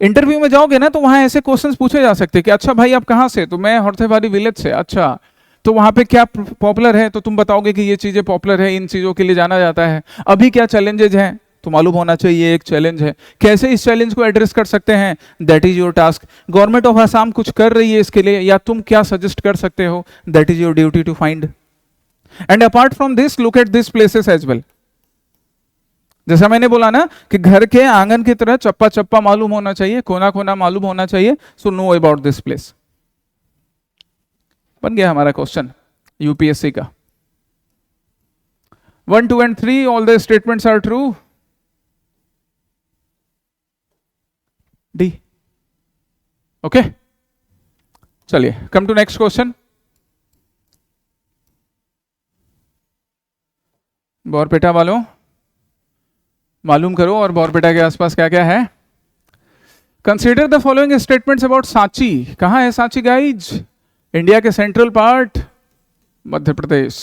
इंटरव्यू में जाओगे ना तो वहां ऐसे क्वेश्चंस पूछे जा सकते हैं कि अच्छा भाई आप कहां से? तो मैं हॉर्थेवारी विलेज से। अच्छा, तो वहां पे क्या पॉपुलर है? तो तुम बताओगे कि ये चीजें पॉपुलर है, इन चीजों के लिए जाना जाता है। अभी क्या चैलेंजेज हैं तो मालूम होना चाहिए, एक चैलेंज है। कैसे इस चैलेंज को एड्रेस कर सकते हैं, that is your task. Government of Assam कुछ कर रही है इसके लिए या तुम क्या सजेस्ट कर सकते हो, that is your duty to find. And apart from this, look at this places as well. जैसा मैंने बोला ना कि घर के आंगन की तरह चप्पा चप्पा मालूम होना चाहिए, कोना कोना मालूम होना चाहिए। So know about this place. बन गया हमारा क्वेश्चन यूपीएससी का। 1, 2 and 3 all the statements are true. D, okay. चलिए come to next question. Barpeta वालों मालूम करो और बोरपेटा के आसपास क्या क्या है। Consider the following statements about Sanchi. कहां है सांची गाइज? इंडिया के central part, Madhya Pradesh.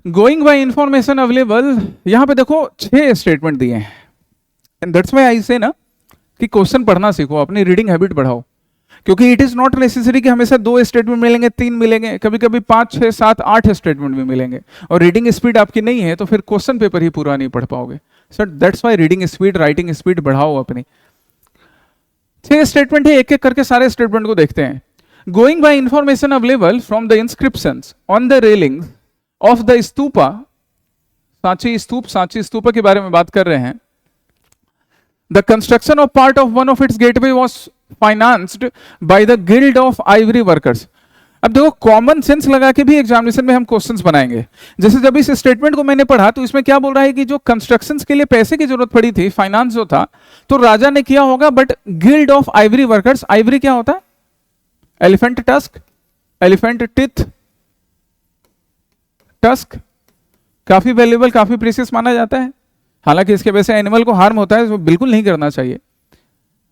Going by information available, यहां पे देखो 6 स्टेटमेंट दिए हैं। एंड दैट्स व्हाई आई से ना कि क्वेश्चन पढ़ना सीखो, अपनी रीडिंग हैबिट बढ़ाओ, क्योंकि इट इज नॉट नेसेसरी कि हमेशा 2 स्टेटमेंट मिलेंगे, 3 मिलेंगे, कभी कभी 5, 6, 7, 8 स्टेटमेंट भी मिलेंगे। और रीडिंग स्पीड आपकी नहीं है तो फिर क्वेश्चन पेपर ही पूरा नहीं पढ़ पाओगे। Sir that's why reading speed, writing speed बढ़ाओ अपनी। 6 स्टेटमेंट है, एक एक करके सारे स्टेटमेंट को देखते हैं। Going by information available from the inscriptions on the railing of the stupa, Sanchi Stupa, Sanchi Stupa के बारे में बात कर रहे हैं। The construction of part of one of its gateway was financed by the Guild of Ivory Workers. अब देखो कॉमन सेंस लगा के भी एग्जामिनेशन में हम क्वेश्चंस बनाएंगे। जैसे जब इस स्टेटमेंट को मैंने पढ़ा तो इसमें क्या बोल रहा है कि जो कंस्ट्रक्शंस के लिए पैसे की जरूरत पड़ी थी, फाइनेंस जो था, तो राजा ने किया होगा। But guild of Ivory workers, Ivory क्या होता है? Elephant tusk, elephant teeth, tusk, काफी वैल्यूएबल, काफी प्रीशियस माना जाता है। हालांकि इसके वजह से एनिमल को हार्म होता है, तो बिल्कुल नहीं करना चाहिए।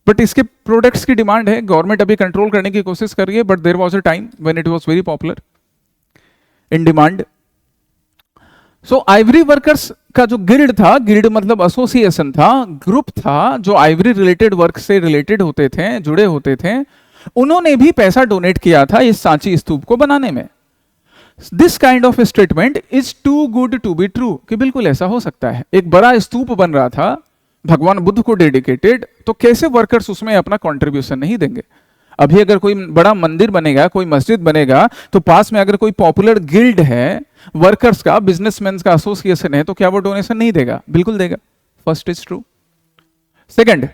बट इसके प्रोडक्ट्स की डिमांड है, गवर्नमेंट अभी कंट्रोल करने की कोशिश कर रही है, but there was a time when it was very popular, in demand. So ivory workers का जो गिल्ड था, गिल्ड मतलब एसोसिएशन था, ग्रुप था, जो आइवरी रिलेटेड वर्क से रिलेटेड होते थे, जुड़े होते थे, उन्होंने भी पैसा डोनेट किया था इस सांची स्तूप को बनाने में। This kind of statement is too good to be true, कि बिल्कुल ऐसा हो सकता है। एक बड़ा स्तूप बन रहा था भगवान बुद्ध को डेडिकेटेड, तो कैसे वर्कर्स उसमें अपना कंट्रीब्यूशन नहीं देंगे। अभी अगर कोई बड़ा मंदिर बनेगा, कोई मस्जिद बनेगा, तो पास में अगर कोई पॉपुलर गिल्ड है वर्कर्स का, बिजनेसमैन का एसोसिएशन है, तो क्या वो डोनेशन नहीं देगा? बिल्कुल देगा। First is true. Second,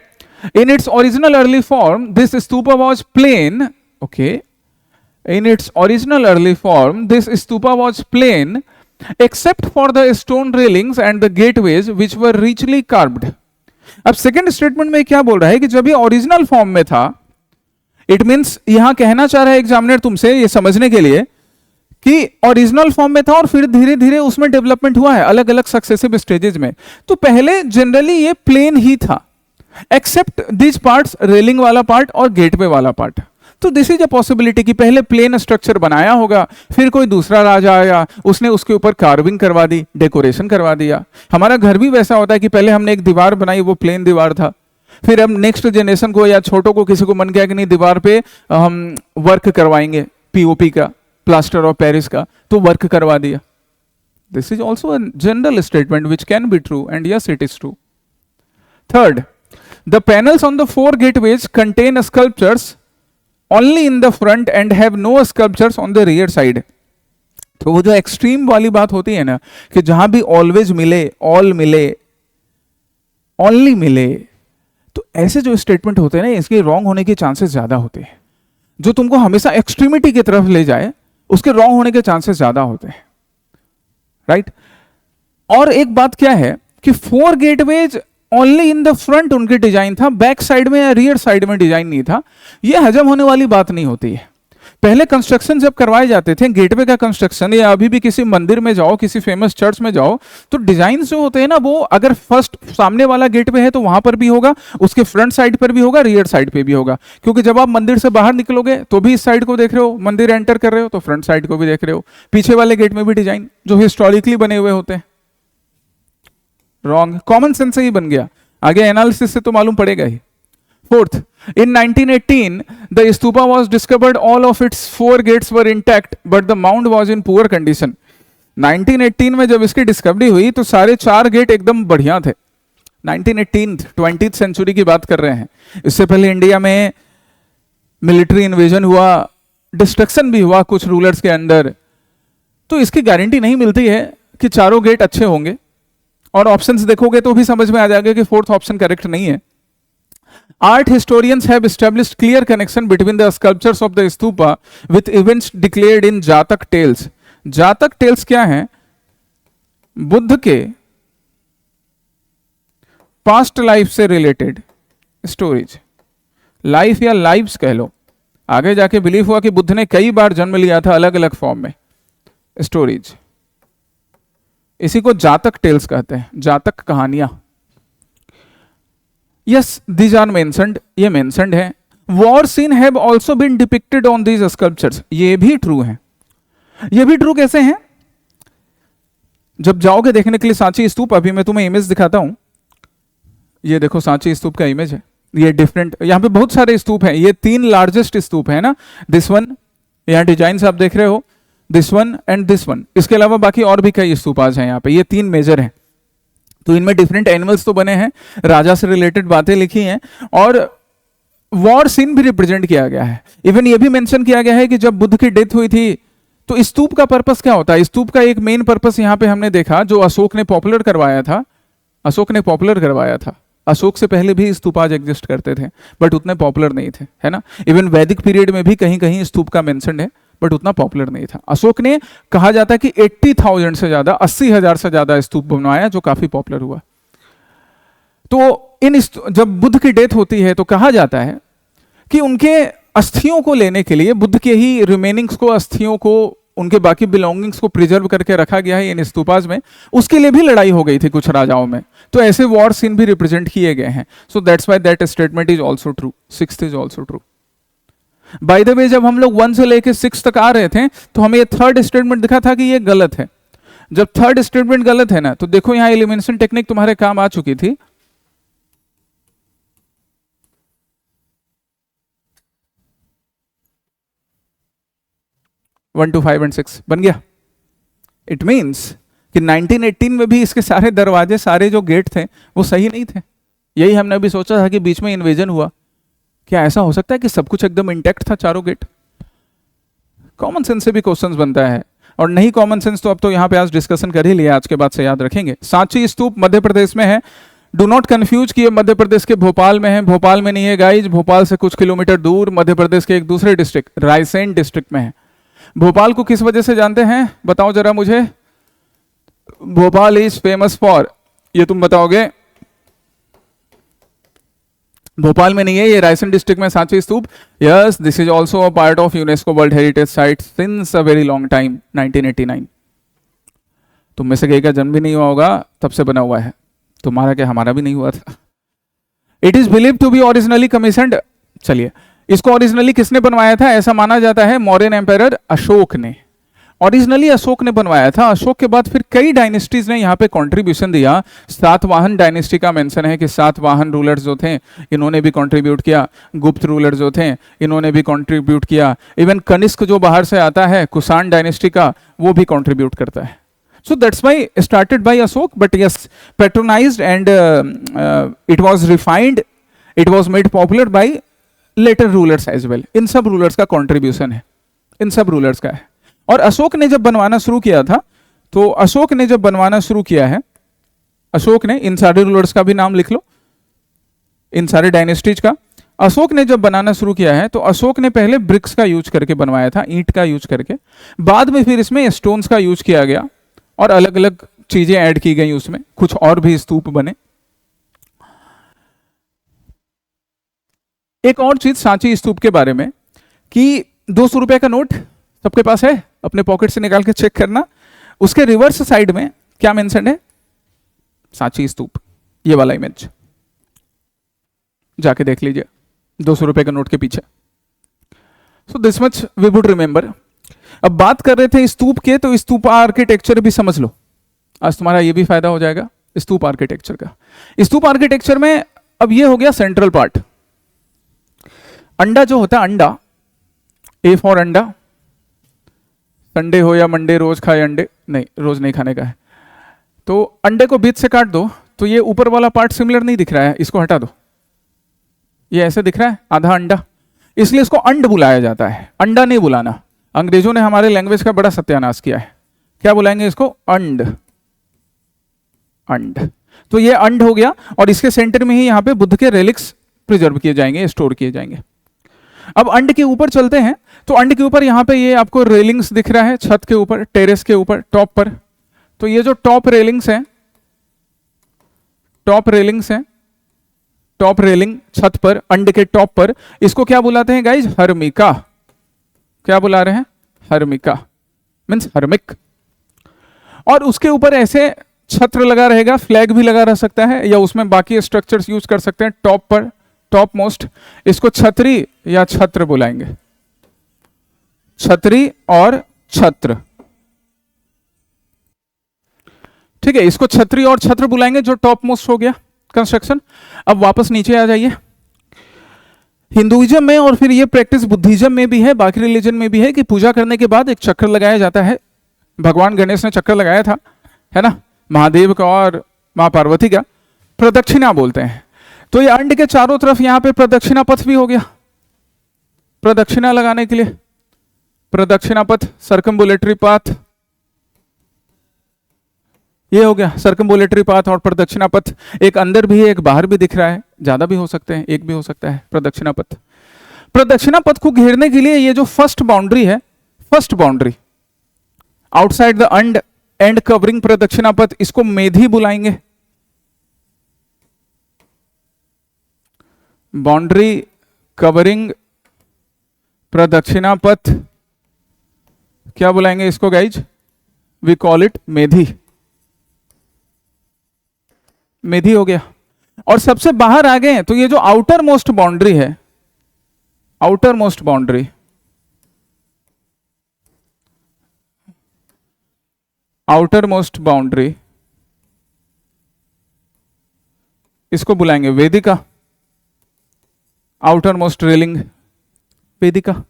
in its original early form this stupa was plain, okay, in its original early form this stupa was plain except for the stone railings and the gateways which were richly carved। अब सेकंड स्टेटमेंट में क्या बोल रहा है कि जब ये ओरिजिनल फॉर्म में था, इट मींस यहां कहना चाह रहा है एग्जामिनर तुमसे ये समझने के लिए कि ओरिजिनल फॉर्म में था और फिर धीरे धीरे उसमें डेवलपमेंट हुआ है अलग अलग सक्सेसिव स्टेजेस में। तो पहले जनरली ये प्लेन ही था एक्सेप्ट दिस पार्ट्स, रेलिंग वाला पार्ट और गेटवे वाला पार्ट। तो दिस इज अ पॉसिबिलिटी कि पहले प्लेन स्ट्रक्चर बनाया होगा, फिर कोई दूसरा राजा आया, उसने उसके ऊपर कार्विंग करवा दी, डेकोरेशन करवा दिया। हमारा घर भी वैसा होता है कि पहले हमने एक दीवार बनाई, वो प्लेन दीवार था, फिर हम नेक्स्ट जनरेशन को या छोटों को किसी को मन गया कि नहीं दीवार पे हम वर्क करवाएंगे, पीओपी का, प्लास्टर ऑफ पेरिस का, तो वर्क करवा दिया। This is also a general statement which can be true and yes it is true. Third, the panels on the 4 gateways contain sculptures only in the front and have no sculptures on the rear side। तो वो जो एक्सट्रीम वाली बात होती है ना कि जहां भी ऑलवेज मिले, ऑल मिले, ओनली मिले, तो ऐसे जो स्टेटमेंट होते हैं ना, इसके रॉन्ग होने के चांसेस ज्यादा होते हैं। जो तुमको हमेशा एक्सट्रीमिटी की तरफ ले जाए उसके रॉन्ग होने के चांसेस ज्यादा होते हैं, राइट। और एक बात क्या है कि 4 gateways only in the front उनके डिजाइन था, बैक साइड में या रियर साइड में डिजाइन नहीं था। यह हजम होने वाली बात नहीं होती है। पहले कंस्ट्रक्शन जब करवाए जाते थे, गेटवे का कंस्ट्रक्शन, या अभी भी किसी मंदिर में जाओ, किसी फेमस चर्च में जाओ, तो डिजाइन जो होते हैं ना, वो अगर फर्स्ट सामने वाला गेटवे है तो वहां पर भी होगा, उसके फ्रंट साइड पर भी होगा, रियर साइड पे भी होगा। क्योंकि जब आप मंदिर से बाहर निकलोगे तो भी इस साइड को देख रहे हो, मंदिर एंटर कर रहे हो तो फ्रंट साइड को भी देख रहे हो, पीछे वाले गेट में भी डिजाइन जो हिस्टोरिकली बने हुए होते हैं। रॉन्ग, कॉमन सेंस से ही बन गया, आगे एनालिसिस से तो मालूम पड़ेगा ही। Fourth, in 1918 the stupa was discovered, all of its 4 gates were intact but the mound was in poor condition। 1918 में जब इसकी डिस्कवरी हुई तो सारे 4 गेट एकदम बढ़िया थे। 1918 20th सेंचुरी की बात कर रहे हैं। इससे पहले इंडिया में मिलिट्री इन्वेजन हुआ, डिस्ट्रक्शन भी हुआ कुछ रूलर्स के अंदर, तो इसकी गारंटी नहीं मिलती है कि चारों गेट अच्छे होंगे। और ऑप्शंस देखोगे तो भी समझ में आ जाएगा कि फोर्थ ऑप्शन करेक्ट नहीं है। Art historians have established clear connection between the sculptures of the stupa with events declared in जातक टेल्स। जातक टेल्स क्या है? बुद्ध के पास्ट लाइफ से रिलेटेड स्टोरीज, लाइफ या लाइव्स कह लो। आगे जाके बिलीव हुआ कि बुद्ध ने कई बार जन्म लिया था अलग अलग फॉर्म में, स्टोरीज, इसी को जातक टेल्स कहते हैं, जातक कहानियां। Yes, these are mentioned, ये mentioned है। War scene have also been depicted on these sculptures, ये भी ट्रू है। ये भी ट्रू कैसे हैं? जब जाओगे देखने के लिए सांची स्तूप, अभी मैं तुम्हें इमेज दिखाता हूं, ये देखो सांची स्तूप का इमेज है। ये डिफरेंट, यहाँ पे बहुत सारे स्तूप हैं, ये 3 लार्जेस्ट स्तूप है ना, दिस वन, यहाँ डिजाइन आप देख रहे हो, this one and this one. इसके अलावा बाकी और भी कई स्तूपाज हैं यहाँ पे, ये 3 मेजर हैं। तो इनमें डिफरेंट एनिमल्स तो बने हैं, राजा से रिलेटेड बातें लिखी हैं, और वॉर सीन भी रिप्रेजेंट किया गया है। इवन ये भी मेंशन किया गया है कि जब बुद्ध की डेथ हुई थी तो स्तूप का पर्पस क्या होता है। स्तूप का एक मेन पर्पस यहाँ पे हमने देखा, जो अशोक ने पॉपुलर करवाया था। अशोक ने पॉपुलर करवाया था, अशोक से पहले भी स्तूप आज एग्जिस्ट करते थे बट उतने पॉपुलर नहीं थे, है ना। इवन वैदिक पीरियड में भी कहीं कहीं स्तूप का मेंशन है बट उतना पॉपुलर नहीं था। अशोक ने कहा जाता है कि 80,000 से ज्यादा, 80,000 से ज्यादा स्तूप बनवाया, जो काफी पॉपुलर हुआ। तो जब बुद्ध की डेथ होती है तो कहा जाता है कि उनके अस्थियों को लेने के लिए, बुद्ध के ही रिमेनिंग्स को, अस्थियों को उनके बाकी बिलोंगिंग्स को प्रिजर्व करके रखा गया है इन स्तूपास में, उसके लिए भी लड़ाई हो गई थी कुछ राजाओं में, तो ऐसे वॉर सीन भी रिप्रेजेंट किए गए हैं। So that's why that statement is also true, 6th is also true. By the way, जब हम लोग 1 से लेके 6 तक आ रहे थे तो हमें ये 3rd स्टेटमेंट दिखा था कि ये गलत है। जब 3rd स्टेटमेंट गलत है ना, तो देखो यहां एलिमिनेशन टेक्निक तुम्हारे काम आ चुकी थी। वन टू 5 एंड 6 बन गया। इट मीन्स कि 1918 में भी इसके सारे दरवाजे, सारे जो गेट थे वो सही नहीं थे। यही हमने अभी सोचा था कि बीच में इन्वेजन हुआ, क्या ऐसा हो सकता है कि सब कुछ एकदम इंटैक्ट था चारों गेट? कॉमन सेंस से भी क्वेश्चंस बनता है, और नहीं कॉमन सेंस तो अब तो यहाँ पे आज डिस्कशन कर ही लिया, आज के बाद से याद रखेंगे। सांची स्तूप मध्य प्रदेश में है, डू नॉट कंफ्यूज कि ये मध्य प्रदेश के भोपाल में है, भोपाल में नहीं है गाइज, भोपाल से कुछ किलोमीटर दूर मध्य प्रदेश के एक दूसरे डिस्ट्रिक्ट रायसेन डिस्ट्रिक्ट में है। भोपाल को किस वजह से जानते हैं बताओ जरा मुझे? भोपाल इज फेमस फॉर, ये तुम बताओगे? भोपाल में नहीं है, ये रायसेन डिस्ट्रिक्ट में Sanchi Stupa. Yes, this is also a part of UNESCO world heritage site since a very long time, 1989। तुम में से कहीं का जन्म भी नहीं हुआ होगा, तब से बना हुआ है। तुम्हारा क्या, हमारा भी नहीं हुआ था। It is believe to be originally commissioned, चलिए इसको ओरिजिनली किसने बनवाया था? ऐसा माना जाता है मौर्यन एम्पायर अशोक ने। ओरिजिनली अशोक ने बनवाया था। अशोक के बाद फिर कई डायनेस्टीज ने यहाँ पे कंट्रीब्यूशन दिया। सातवाहन डायनेस्टी का मेंशन है कि सातवाहन रूलर्स जो थे इन्होंने भी कंट्रीब्यूट किया। गुप्त रूलर जो थे इन्होंने भी कंट्रीब्यूट किया। इवन कनिष्क जो बाहर से आता है कुषाण डायनेस्टी का, वो भी कंट्रीब्यूट करता है। So that's why started by Ashok, but yes, patronized and it was refined, it was made popular by later rulers as well. इन सब रूलर्स का कंट्रीब्यूशन है, इन सब रूलर्स का है। और अशोक ने जब बनवाना शुरू किया था, तो अशोक ने जब बनवाना शुरू किया है, अशोक ने, इन सारे रूलर्स का भी नाम लिख लो, इन सारे डायनेस्टीज का। अशोक ने जब बनाना शुरू किया है तो अशोक ने पहले ब्रिक्स का यूज करके बनवाया था, ईंट का यूज करके। बाद में फिर इसमें स्टोन्स का यूज किया गया और अलग अलग चीजें ऐड की गई उसमें, कुछ और भी स्तूप बने। एक और चीज सांची स्तूप के बारे में कि 200 रुपए का नोट सबके पास है, अपने पॉकेट से निकाल के चेक करना। उसके रिवर्स साइड में क्या मेंशन है? सांची स्तूप, ये वाला इमेज जाके देख लीजिए 200 रुपए का नोट के पीछे। So this much we would remember. अब बात कर रहे थे स्तूप के, तो स्तूप आर्किटेक्चर भी समझ लो, आज तुम्हारा ये भी फायदा हो जाएगा स्तूप आर्किटेक्चर का। स्तूप आर्किटेक्चर में अब ये हो गया सेंट्रल पार्ट। अंडा जो होता है, अंडा, ए फॉर अंडा, संडे हो या मंडे रोज खाए अंडे, नहीं रोज नहीं खाने का है। तो अंडे को बीच से काट दो तो ये ऊपर वाला पार्ट सिमिलर नहीं दिख रहा है, इसको हटा दो, ये ऐसे दिख रहा है आधा अंडा, इसलिए इसको अंड बुलाया जाता है, अंडा नहीं बुलाना। अंग्रेजों ने हमारे लैंग्वेज का बड़ा सत्यानाश किया है, क्या बुलाएंगे इसको? अंड, अंड। तो ये अंड हो गया, और इसके सेंटर में ही यहाँ पे बुद्ध के रेलिक्स प्रिजर्व किए जाएंगे, स्टोर किए जाएंगे। अब अंड के ऊपर चलते हैं, तो अंड के ऊपर यहाँ पे ये आपको रेलिंग्स दिख रहा है, छत के ऊपर, टेरेस के ऊपर, टॉप पर। तो ये जो टॉप रेलिंग्स हैं, टॉप रेलिंग्स हैं, टॉप रेलिंग छत पर, अंड के टॉप पर, इसको क्या बुलाते हैं गाइज? हर्मिका। क्या बुला रहे हैं? हर्मिका, मीन्स हर्मिक। और उसके ऊपर ऐसे छत्र लगा रहेगा, फ्लैग भी लगा रह सकता है, या उसमें बाकी स्ट्रक्चर्स यूज कर सकते हैं। टॉप पर, टॉप मोस्ट, इसको छतरी या छत्र बुलाएंगे, छतरी और छत्र, ठीक है, इसको छतरी और छत्र बुलाएंगे, जो टॉप मोस्ट हो गया कंस्ट्रक्शन। अब वापस नीचे आ जाइए। हिंदुइज्म में, और फिर ये प्रैक्टिस बुद्धिज्म में भी है, बाकी रिलीजन में भी है, कि पूजा करने के बाद एक चक्र लगाया जाता है। भगवान गणेश ने चक्र लगाया था, है ना, महादेव का और मां पार्वती का, प्रदक्षिणा बोलते हैं। तो ये अंड के चारों तरफ यहाँ पे प्रदक्षिणा पथ भी हो गया, प्रदक्षिणा लगाने के लिए प्रदक्षिणा पथ, सर्कम्बुलेटरी पाथ, ये हो गया सर्कम्बुलेटरी पाथ और प्रदक्षिणा पथ। एक अंदर भी है, एक बाहर भी दिख रहा है, ज्यादा भी हो सकते हैं, एक भी हो सकता है प्रदक्षिणा पथ। प्रदक्षिणा पथ को घेरने के लिए ये जो फर्स्ट बाउंड्री है, first boundary outside the and and covering प्रदक्षिणा पथ, इसको मेधी बुलाएंगे। बाउंड्री कवरिंग प्रदक्षिणा पथ क्या बुलाएंगे इसको guys? We call it Medhi. Medhi हो गया। और सबसे बाहर आ गए तो ये जो आउटर मोस्ट बाउंड्री है, outer most boundary, outer most boundary, इसको बुलाएंगे वेदिका। आउटर मोस्ट रेलिंग वेदिका।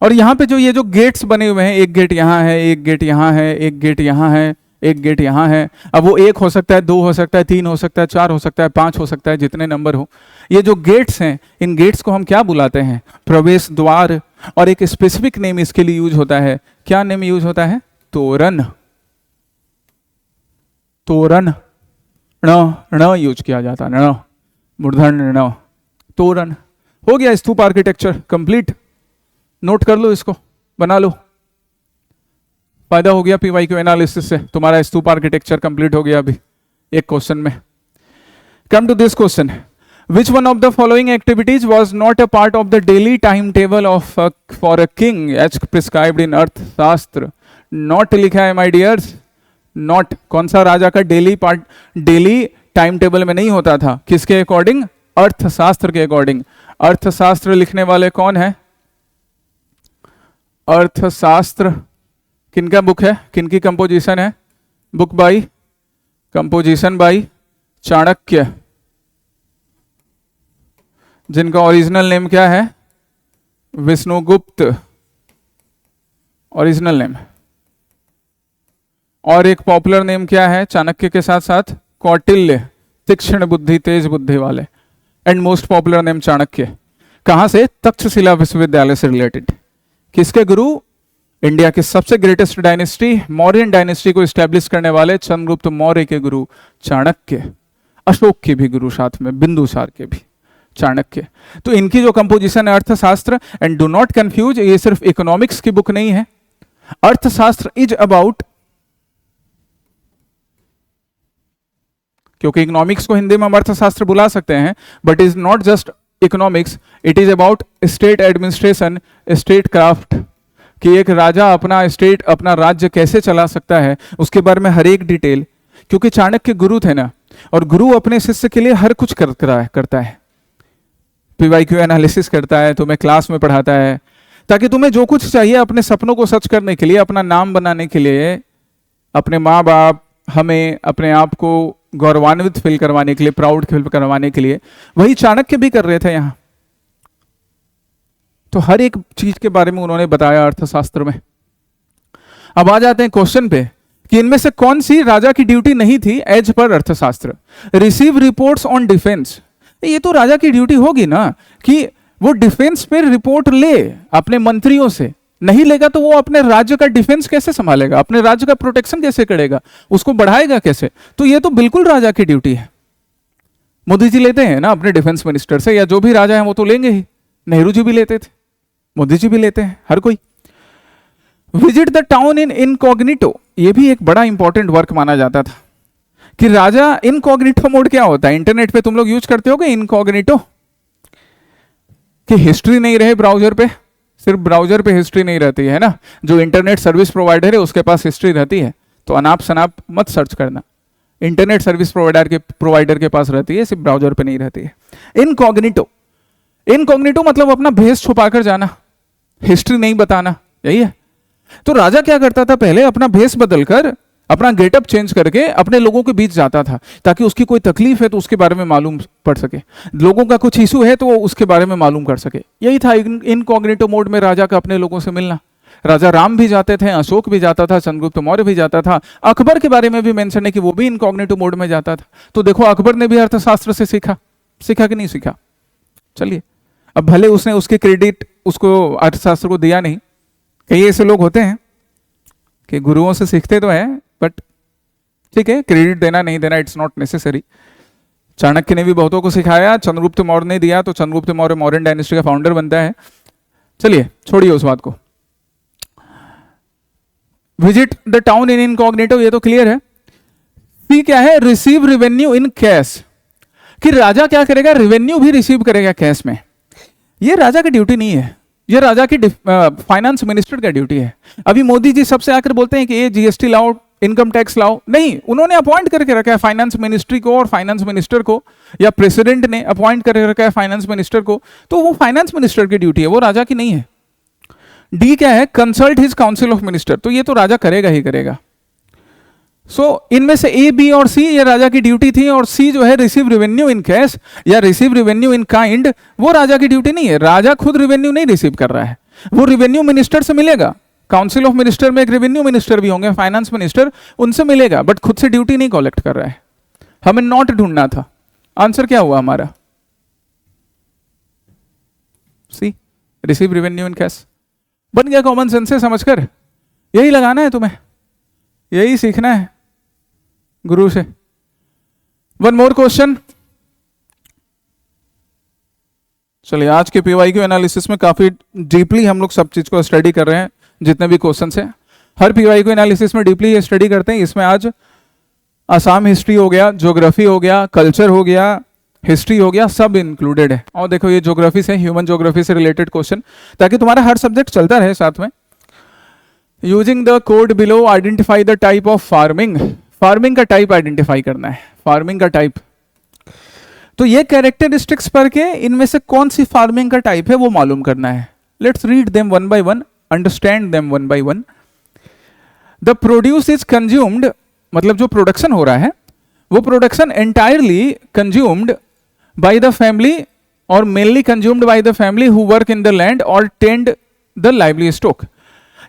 और यहां पे जो ये जो गेट्स बने हुए हैं, एक गेट यहां है, एक गेट यहां है, एक गेट यहां है, एक गेट यहां है। अब वो एक हो सकता है, दो हो सकता है, तीन हो सकता है, चार हो सकता है, पांच हो सकता है, जितने नंबर हो। ये जो गेट्स हैं, इन गेट्स को हम क्या बुलाते हैं? प्रवेश द्वार। और एक स्पेसिफिक नेम इसके लिए यूज होता है। क्या नेम यूज होता है? तोरण। तोरण, ण यूज किया जाता है, ण, मूर्धन्य ण, तोरण। हो गया स्तूप आर्किटेक्चर कंप्लीट। नोट कर लो इसको, बना लो। फायदा हो गया पीवाईक्यू एनालिसिस से, तुम्हारा स्तूप आर्किटेक्चर कंप्लीट हो गया अभी एक क्वेश्चन में। Come to this question, which one of the following activities was not a part of the daily time table of for a king as prescribed in Arthashastra? Not लिखा है माय डियर्स, नॉट। कौन सा राजा का daily part, daily time table में नहीं होता था? किसके अकॉर्डिंग? अर्थशास्त्र के अकॉर्डिंग। अर्थशास्त्र लिखने वाले कौन है? अर्थशास्त्र किनका बुक है, किनकी कंपोजिशन है? Book by, composition by Chanakya, जिनका ओरिजिनल नेम क्या है? Vishnugupta, original name. और एक पॉपुलर नेम क्या है चाणक्य के साथ साथ? कौटिल्य, तीक्ष्ण बुद्धि, तेज बुद्धि वाले। And most popular name Chanakya. कहां से? तक्षशिला विश्वविद्यालय से रिलेटेड। किसके गुरु? इंडिया के सबसे ग्रेटेस्ट डायनेस्टी, मौर्यन डायनेस्टी को एस्टेब्लिश करने वाले चंद्रगुप्त मौर्य के गुरु चाणक्य। अशोक के भी गुरु साथ में, बिंदुसार के भी, चाणक्य। तो इनकी जो कंपोजिशन है अर्थशास्त्र, एंड डू नॉट कंफ्यूज, ये सिर्फ इकोनॉमिक्स की बुक नहीं है। अर्थशास्त्र इज अबाउट, क्योंकि इकोनॉमिक्स को हिंदी में हम अर्थशास्त्र बुला सकते हैं, but is not just economics, it is about state administration, state craft, कि एक राजा अपना स्टेट, अपना राज्य कैसे चला सकता है, उसके बारे में हर एक डिटेल। क्योंकि चाणक्य गुरु थे ना, और गुरु अपने शिष्य के लिए हर कुछ करता है। पीवाईक्यू एनालिसिस करता है, तुम्हें क्लास में पढ़ाता है, ताकि तुम्हें जो कुछ चाहिए अपने सपनों को सच करने के लिए, अपना नाम बनाने के लिए, अपने माँ बाप, हमें अपने आप को गौरवान्वित फील करवाने के लिए, प्राउड फील करवाने के लिए, वही चाणक्य भी कर रहे थे यहाँ। तो हर एक चीज के बारे में उन्होंने बताया अर्थशास्त्र में। अब आ जाते हैं क्वेश्चन पे कि इनमें से कौन सी राजा की ड्यूटी नहीं थी एज पर अर्थशास्त्र? Receive reports on defence. ये तो राजा की ड्यूटी होगी ना कि वो डिफेंस पे रिपोर्ट ले अपने मंत्रियों से। नहीं लेगा तो वो अपने राज्य का डिफेंस कैसे संभालेगा, अपने राज्य का प्रोटेक्शन कैसे करेगा, उसको बढ़ाएगा कैसे? तो ये तो बिल्कुल राजा की ड्यूटी है। मोदी जी लेते हैं ना अपने डिफेंस मिनिस्टर से, या जो भी राजा है वो तो लेंगे ही। नेहरू जी भी लेते थे, मोदी जी भी लेते हैं, हर कोई। Visit the town in incognito, ये भी एक बड़ा इंपॉर्टेंट वर्क माना जाता था कि राजा इनकॉग्निटो मोड क्या होता है? इंटरनेट पे तुम लोग यूज करते होगे इनकॉग्निटो, कि हिस्ट्री नहीं रहे ब्राउजर पे, सिर्फ ब्राउजर पे हिस्ट्री नहीं रहती है ना, जो इंटरनेट सर्विस प्रोवाइडर है उसके पास हिस्ट्री रहती है, तो अनाप शनाप मत सर्च करना। इंटरनेट सर्विस प्रोवाइडर के पास रहती है, सिर्फ ब्राउजर पे नहीं रहती है। इनकॉग्निटो, इनकॉग्निटो मतलब अपना भेष छुपाकर जाना, हिस्ट्री नहीं बताना, यही है। तो राजा क्या करता था? पहले अपना भेष बदलकर, अपना गेटअप चेंज करके अपने लोगों के बीच जाता था, ताकि उसकी कोई तकलीफ है तो उसके बारे में मालूम पड़ सके, लोगों का कुछ इशू है तो वो उसके बारे में मालूम कर सके। यही था इनकॉग्निटो मोड में राजा का अपने लोगों से मिलना। राजा राम भी जाते थे, अशोक भी जाता था, चंद्रगुप्त मौर्य भी जाता था, अकबर के बारे में भी मेंशन है कि वो भी इनकॉग्निटो मोड में जाता था। तो देखो अकबर ने भी अर्थशास्त्र से सीखा कि नहीं सीखा? चलिए, अब भले उसने उसके क्रेडिट उसको अर्थशास्त्र को दिया नहीं। कई ऐसे लोग होते हैं कि गुरुओं से सीखते तो हैं, बट ठीक है, क्रेडिट देना नहीं देना इट्स नॉट नेसेसरी। चाणक्य ने भी बहुतों को सिखाया, चंद्रगुप्त मौर्य ने दिया, तो चंद्रगुप्त मौर्य मौर्यन डायनेस्टी का फाउंडर बनता है। चलिए छोड़िए उस बात को। Visit the town in incognito, ये तो क्लियर है। सी क्या है? रिसीव रेवेन्यू इन कैश, कि राजा क्या करेगा? रेवेन्यू भी रिसीव करेगा कैश में। ये राजा की ड्यूटी नहीं है, ये राजा की फाइनेंस मिनिस्टर का ड्यूटी है। अभी मोदी जी सबसे आकर बोलते हैं कि ये जीएसटी लाओ, इनकम टैक्स लाओ, नहीं, उन्होंने अपॉइंट करके रखा है फाइनेंस मिनिस्ट्री को और फाइनेंस मिनिस्टर को, या प्रेसिडेंट ने अपॉइंट करके रखा है फाइनेंस मिनिस्टर को, तो वो फाइनेंस मिनिस्टर की ड्यूटी है, वो राजा की नहीं है। डी क्या है, consult his council of minister, तो ये तो राजा करेगा ही करेगा। इनमें से ए, बी और सी ये राजा की ड्यूटी थी, और सी जो है रिसीव रेवेन्यू इन कैश या रिसीव रेवेन्यू इन काइंड, वो राजा की ड्यूटी नहीं है। राजा खुद रेवेन्यू नहीं रिसीव कर रहा है, वो रेवेन्यू मिनिस्टर से मिलेगा। काउंसिल ऑफ मिनिस्टर में एक रेवेन्यू मिनिस्टर भी होंगे, फाइनेंस मिनिस्टर, उनसे मिलेगा, बट खुद से ड्यूटी नहीं कलेक्ट कर रहा है। हमें नॉट ढूंढना था। आंसर क्या हुआ हमारा? सी, रिसीव रेवेन्यू इन कैश। बन गया कॉमन सेंस से समझकर। यही लगाना है तुम्हें, यही सीखना है गुरु से। One more question. चलिए, आज के पीवाईक्यू एनालिसिस में काफी डीपली हम लोग सब चीज को स्टडी कर रहे हैं, जितने भी क्वेश्चन है। हर पीवाईक्यू एनालिसिस में डीपली ये स्टडी करते हैं। इसमें आज आसाम हिस्ट्री हो गया, ज्योग्राफी हो गया, कल्चर हो गया, हिस्ट्री हो गया, सब इंक्लूडेड है। और देखो ये ज्योग्राफी से, ह्यूमन ज्योग्राफी से रिलेटेड क्वेश्चन, ताकि तुम्हारा हर सब्जेक्ट चलता रहे साथ में। Using the code below identify the type of farming. Farming का टाइप आइडेंटिफाई करना है, फार्मिंग का टाइप। तो ये कैरेक्टरिस्टिक्स पर के इनमें से कौन सी फार्मिंग का टाइप है वो मालूम करना है। Let's read them one by one, understand them one by one. The produce is consumed, मतलब जो प्रोडक्शन हो रहा है वो production entirely consumed by the family और mainly consumed by the family who work in the land और टेंड द लाइवली स्टॉक।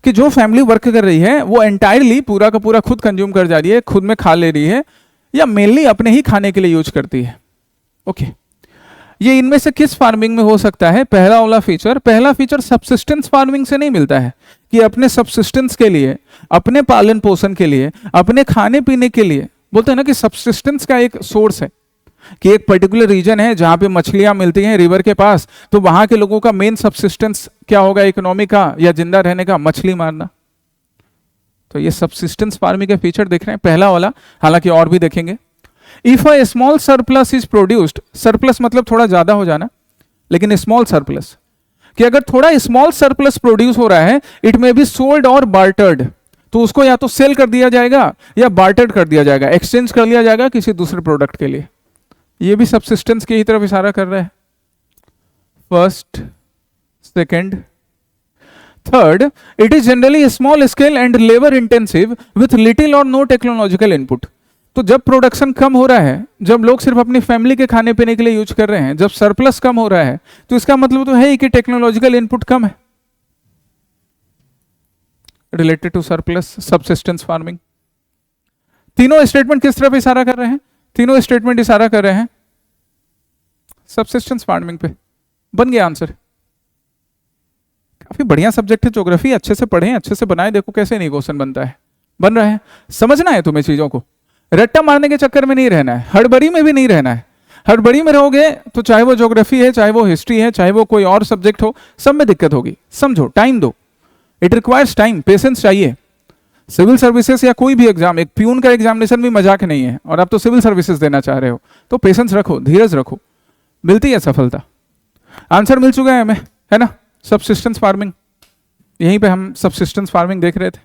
कि जो फैमिली वर्क कर रही है वो एंटायरली पूरा का पूरा खुद कंज्यूम कर जा रही है, खुद में खा ले रही है, या मेनली अपने ही खाने के लिए यूज करती है। ओके, ये इनमें से किस फार्मिंग में हो सकता है? पहला वाला फीचर, पहला फीचर सब्सिस्टेंस फार्मिंग से नहीं मिलता है, कि अपने सब्सिस्टेंस के लिए, अपने पालन पोषण के लिए, अपने खाने पीने के लिए। बोलते हैं ना कि सब्सिस्टेंस का एक सोर्स है, कि एक पर्टिकुलर रीजन है जहां पे मछलियां मिलती हैं रिवर के पास, तो वहां के लोगों का मेन सब्सिस्टेंस क्या होगा, इकोनॉमी का या जिंदा रहने का? मछली मारना। तो ये सब्सिस्टेंस फार्मिंग के फीचर देख रहे हैं, पहला वाला, हालांकि और भी देखेंगे। If a small surplus is produced, surplus मतलब थोड़ा ज्यादा हो जाना, लेकिन स्मॉल सरप्लस, कि अगर थोड़ा स्मॉल सरप्लस प्रोड्यूस हो रहा है, इट मे बी सोल्ड और बार्टर्ड, तो उसको या तो सेल कर दिया जाएगा या बार्टर्ड कर दिया जाएगा, एक्सचेंज कर लिया जाएगा किसी दूसरे प्रोडक्ट के लिए। ये भी सब्सिस्टेंस की ही तरफ इशारा कर रहा है। First, second, third, it is generally small scale and labour intensive with little और नो टेक्नोलॉजिकल इनपुट। तो जब प्रोडक्शन कम हो रहा है, जब लोग सिर्फ अपनी फैमिली के खाने पीने के लिए यूज कर रहे हैं, जब सरप्लस कम हो रहा है, तो इसका मतलब तो है ही कि टेक्नोलॉजिकल इनपुट कम है। Related to surplus, subsistence farming. तीनों स्टेटमेंट किस तरफ इशारा कर रहे हैं? तीनों स्टेटमेंट इशारा कर रहे हैं सब्सिस्टेंस फार्मिंग पे। बन गया आंसर। काफी बढ़िया सब्जेक्ट है ज्योग्राफी, अच्छे से पढ़ें, अच्छे से बनाएं, देखो कैसे नहीं क्वेश्चन बनता है, बन रहा है। समझना है तुम्हें चीजों को, रट्टा मारने के चक्कर में नहीं रहना है, हड़बड़ी में भी नहीं रहना है। हड़बड़ी में रहोगे तो चाहे वो ज्योग्राफी है, चाहे वो हिस्ट्री है, चाहे वो कोई और सब्जेक्ट हो, सब में दिक्कत होगी। समझो, टाइम दो, इट रिक्वायर्स टाइम, पेशेंस चाहिए। सिविल सर्विसेज या कोई भी एग्जाम, एक प्यून का एग्जामिनेशन भी मजाक नहीं है, और आप तो सिविल सर्विसेज देना चाह रहे हो, तो पेशेंस रखो, धीरज रखो, मिलती है सफलता। आंसर मिल चुका है हमें, है ना? सब्सिस्टेंस फार्मिंग, यहीं पे हम सब्सिस्टेंस फार्मिंग देख रहे थे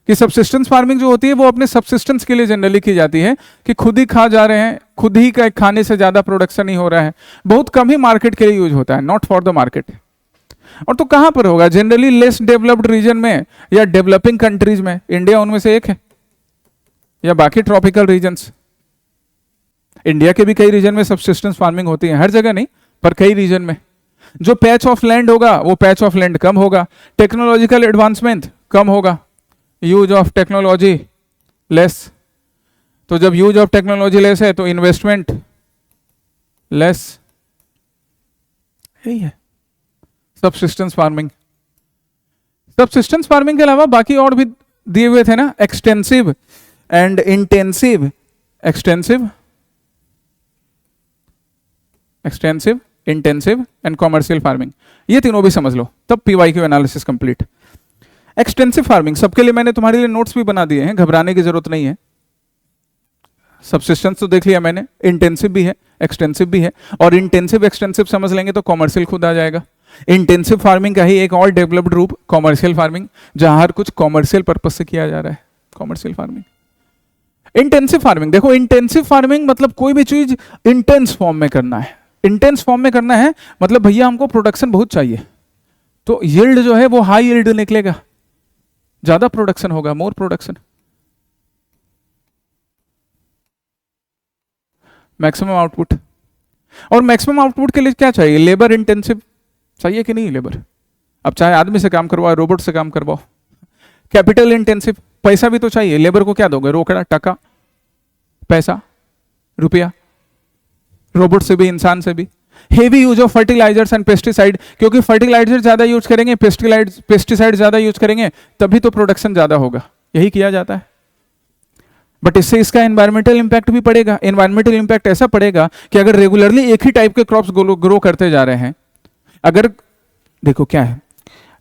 कि सब्सिस्टेंस फार्मिंग जो होती है वो अपने सब्सिस्टेंस के लिए जनरली की जाती है, कि खुद ही खा जा रहे हैं, खुद ही का खाने से ज्यादा प्रोडक्शन ही हो रहा है, बहुत कम ही मार्केट के लिए यूज होता है, नॉट फॉर द मार्केट। और तो कहां पर होगा? जनरली लेस डेवलप्ड रीजन में या डेवलपिंग कंट्रीज में। इंडिया उनमें से एक है, या बाकी ट्रॉपिकल रीजन्स? इंडिया के भी कई रीजन में सब्सिस्टेंस फार्मिंग होती है, हर जगह नहीं पर कई रीजन में। जो पैच ऑफ लैंड होगा वो पैच ऑफ लैंड कम होगा, टेक्नोलॉजिकल एडवांसमेंट कम होगा, यूज ऑफ टेक्नोलॉजी लेस। तो जब यूज ऑफ टेक्नोलॉजी लेस है तो इन्वेस्टमेंट लेस। यही है सब्सिस्टेंस फार्मिंग। सब्सिस्टेंस फार्मिंग के अलावा बाकी और भी दिए हुए थे ना, extensive and intensive, extensive, extensive, intensive and commercial farming. ये तीनों भी समझ लो, तब PYQ analysis complete. Extensive farming सबके लिए मैंने तुम्हारे लिए नोट्स भी बना दिए हैं, घबराने की जरूरत नहीं है। सब्सिस्टेंस तो देख लिया मैंने, इंटेंसिव भी है, एक्सटेंसिव भी है, और इंटेंसिव एक्सटेंसिव समझ लेंगे तो कॉमर्शियल खुद आ जाएगा। इंटेंसिव फार्मिंग का ही एक और डेवलप्ड रूप कॉमर्शियल फार्मिंग, जहां हर कुछ कॉमर्शियल पर्पज से किया जा रहा है, कॉमर्शियल फार्मिंग। इंटेंसिव फार्मिंग, देखो इंटेंसिव फार्मिंग मतलब कोई भी चीज इंटेंस फॉर्म में करना है। इंटेंस फॉर्म में करना है मतलब भैया हमको प्रोडक्शन बहुत चाहिए, तो यील्ड जो है वो हाई यील्ड निकलेगा, ज्यादा प्रोडक्शन होगा, मोर प्रोडक्शन। मैक्सिमम आउटपुट, और मैक्सिमम आउटपुट के लिए क्या चाहिए? लेबर इंटेंसिव चाहिए कि नहीं लेबर? अब चाहे आदमी से काम करवाओ, रोबोट से काम करवाओ। कैपिटल इंटेंसिव, पैसा भी तो चाहिए, लेबर को क्या दोगे? रोकड़ा, टका, पैसा, रुपया, रोबोट से भी, इंसान से भी। Heavy use of fertilisers and pesticide, क्योंकि फर्टिलाइजर ज्यादा यूज करेंगे, पेस्टिसाइड ज्यादा यूज करेंगे, तभी तो प्रोडक्शन ज्यादा होगा, यही किया जाता है। बट इससे इसका एनवायरमेंटल इंपैक्ट भी पड़ेगा। एनवायरमेंटल इंपैक्ट ऐसा पड़ेगा कि अगर रेगुलरली एक ही टाइप के क्रॉप्स ग्रो करते जा रहे हैं, अगर देखो क्या है,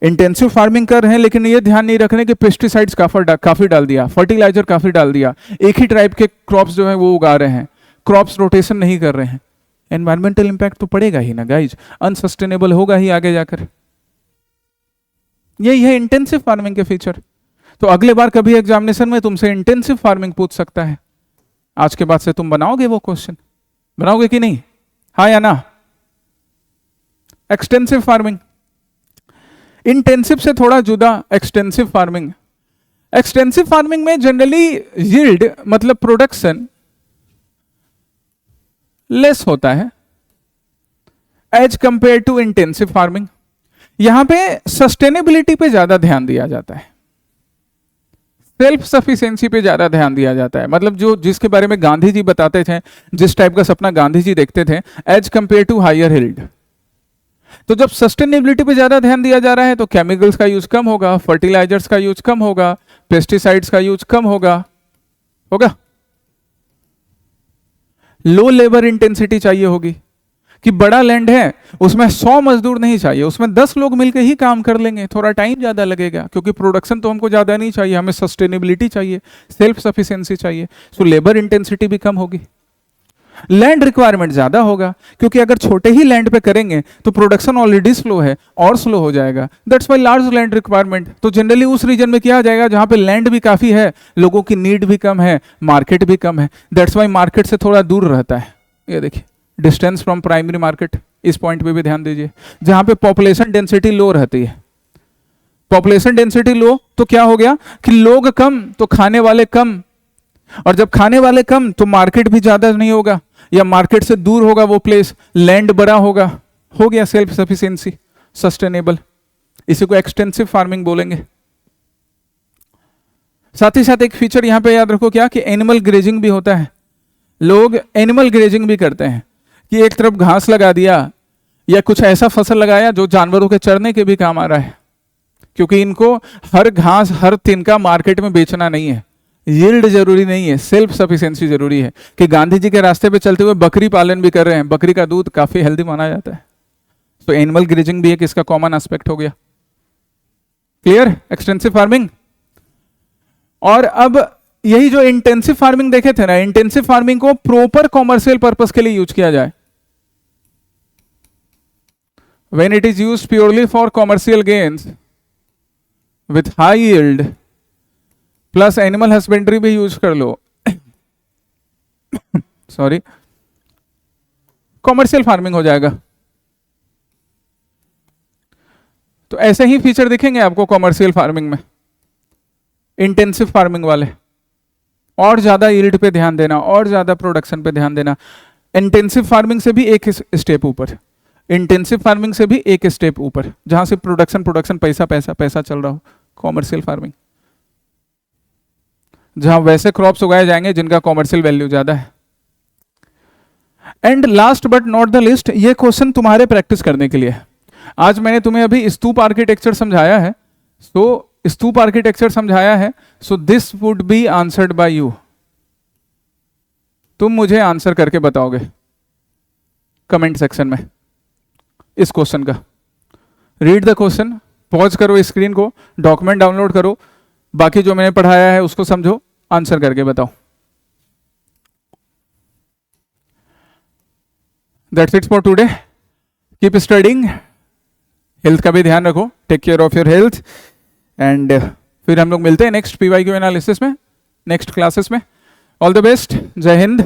इंटेंसिव फार्मिंग कर रहे हैं लेकिन ये ध्यान नहीं रख रहे कि पेस्टिसाइड्स काफी डाल दिया, फर्टिलाइजर काफी डाल दिया, एक ही टाइप के क्रॉप्स जो है वो उगा रहे हैं, क्रॉप्स रोटेशन नहीं कर रहे हैं, एनवायरमेंटल इंपैक्ट तो पड़ेगा ही ना गाइज, अनसस्टेनेबल होगा ही आगे जाकर। यही है इंटेंसिव फार्मिंग के फीचर। तो अगले बार कभी एग्जामिनेशन में तुमसे इंटेंसिव फार्मिंग पूछ सकता है। आज के बाद से तुम बनाओगे वो क्वेश्चन, बनाओगे कि नहीं? हाँ या ना? एक्सटेंसिव फार्मिंग, इंटेंसिव से थोड़ा जुदा एक्सटेंसिव फार्मिंग। एक्सटेंसिव फार्मिंग में जनरली यील्ड मतलब प्रोडक्शन लेस होता है as compare to intensive farming. यहां पे सस्टेनेबिलिटी पे ज्यादा ध्यान दिया जाता है, सेल्फ सफिशिएंसी पे ज्यादा ध्यान दिया जाता है। मतलब जो जिसके बारे में गांधी जी बताते थे, जिस टाइप का सपना गांधी जी देखते थे, as compare to higher yield. तो जब सस्टेनेबिलिटी पे ज्यादा ध्यान दिया जा रहा है तो केमिकल्स का यूज कम होगा, फर्टिलाइजर्स का यूज कम होगा, पेस्टिसाइड्स का यूज कम होगा। लो लेबर इंटेंसिटी चाहिए होगी कि बड़ा लैंड है उसमें 100 मजदूर नहीं चाहिए, उसमें 10 लोग मिलकर ही काम कर लेंगे, थोड़ा टाइम ज्यादा लगेगा क्योंकि प्रोडक्शन तो हमको ज्यादा नहीं चाहिए, हमें सस्टेनेबिलिटी चाहिए, सेल्फ सफिशिएंसी चाहिए, सो लेबर इंटेंसिटी भी कम होगी। लैंड रिक्वायरमेंट ज्यादा होगा क्योंकि अगर छोटे ही लैंड पे करेंगे तो प्रोडक्शन ऑलरेडी स्लो है और स्लो हो जाएगा, that's why large land requirement. तो जनरली उस रीजन में किया जाएगा जहां पे लैंड भी काफी है, लोगों की नीड भी कम है, मार्केट भी कम है, दैट्स वाई मार्केट से थोड़ा दूर रहता है। ये देखिए डिस्टेंस फ्रॉम प्राइमरी मार्केट, इस पॉइंट पे भी ध्यान दीजिए। जहां पे पॉपुलेशन डेंसिटी लो रहती है, पॉपुलेशन डेंसिटी लो तो क्या हो गया कि लोग कम तो खाने वाले कम, और जब खाने वाले कम तो मार्केट भी ज्यादा नहीं होगा या मार्केट से दूर होगा वो प्लेस, लैंड बड़ा होगा, हो गया सेल्फ सफिशिएंसी, सस्टेनेबल। इसी को एक्सटेंसिव फार्मिंग बोलेंगे। साथ ही साथ एक फीचर यहां पे याद रखो क्या, कि एनिमल ग्रेजिंग भी होता है। लोग एनिमल ग्रेजिंग भी करते हैं कि एक तरफ घास लगा दिया या कुछ ऐसा फसल लगाया जो जानवरों के चरने के भी काम आ रहा है, क्योंकि इनको हर घास हर तिनका मार्केट में बेचना नहीं है, यील्ड जरूरी नहीं है, सेल्फ सफिशिएंसी जरूरी है। कि गांधी जी के रास्ते पे चलते हुए बकरी पालन भी कर रहे हैं, बकरी का दूध काफी हेल्दी माना जाता है, तो एनिमल ग्रेजिंग भी एक इसका कॉमन एस्पेक्ट हो गया। क्लियर? Extensive farming. और अब यही जो इंटेंसिव फार्मिंग देखे थे ना, इंटेंसिव फार्मिंग को प्रॉपर कॉमर्शियल पर्पस के लिए यूज किया जाए, when it is used purely for commercial gains with high yield plus animal husbandry भी यूज कर लो सॉरी, कॉमर्शियल फार्मिंग हो जाएगा। तो ऐसे ही फीचर दिखेंगे आपको कॉमर्शियल फार्मिंग में, इंटेंसिव फार्मिंग वाले। और ज्यादा यील्ड पे ध्यान देना, और ज्यादा प्रोडक्शन पे ध्यान देना। इंटेंसिव फार्मिंग से भी एक स्टेप ऊपर, इंटेंसिव फार्मिंग से भी एक स्टेप ऊपर, जहां से प्रोडक्शन पैसा पैसा पैसा चल रहा हो, कॉमर्शियल फार्मिंग, जहां वैसे क्रॉप्स उगाए जाएंगे जिनका कॉमर्शियल वैल्यू ज्यादा है। And last but not the list, ये क्वेश्चन तुम्हारे प्रैक्टिस करने के लिए है। आज मैंने तुम्हें अभी स्तूप आर्किटेक्चर समझाया है, स्तूप आर्किटेक्चर समझाया है, so this would be answered bye you. तुम मुझे आंसर करके बताओगे कमेंट सेक्शन में इस क्वेश्चन का। रीड द क्वेश्चन, पॉज करो स्क्रीन को, डॉक्यूमेंट डाउनलोड करो, बाकी जो मैंने पढ़ाया है उसको समझो, आंसर करके बताओ। That's it for today. Keep studying. Health का भी ध्यान रखो, take care of your health. And फिर हम लोग मिलते हैं नेक्स्ट PYQ एनालिसिस में, नेक्स्ट क्लासेस में। ऑल द बेस्ट, जय हिंद।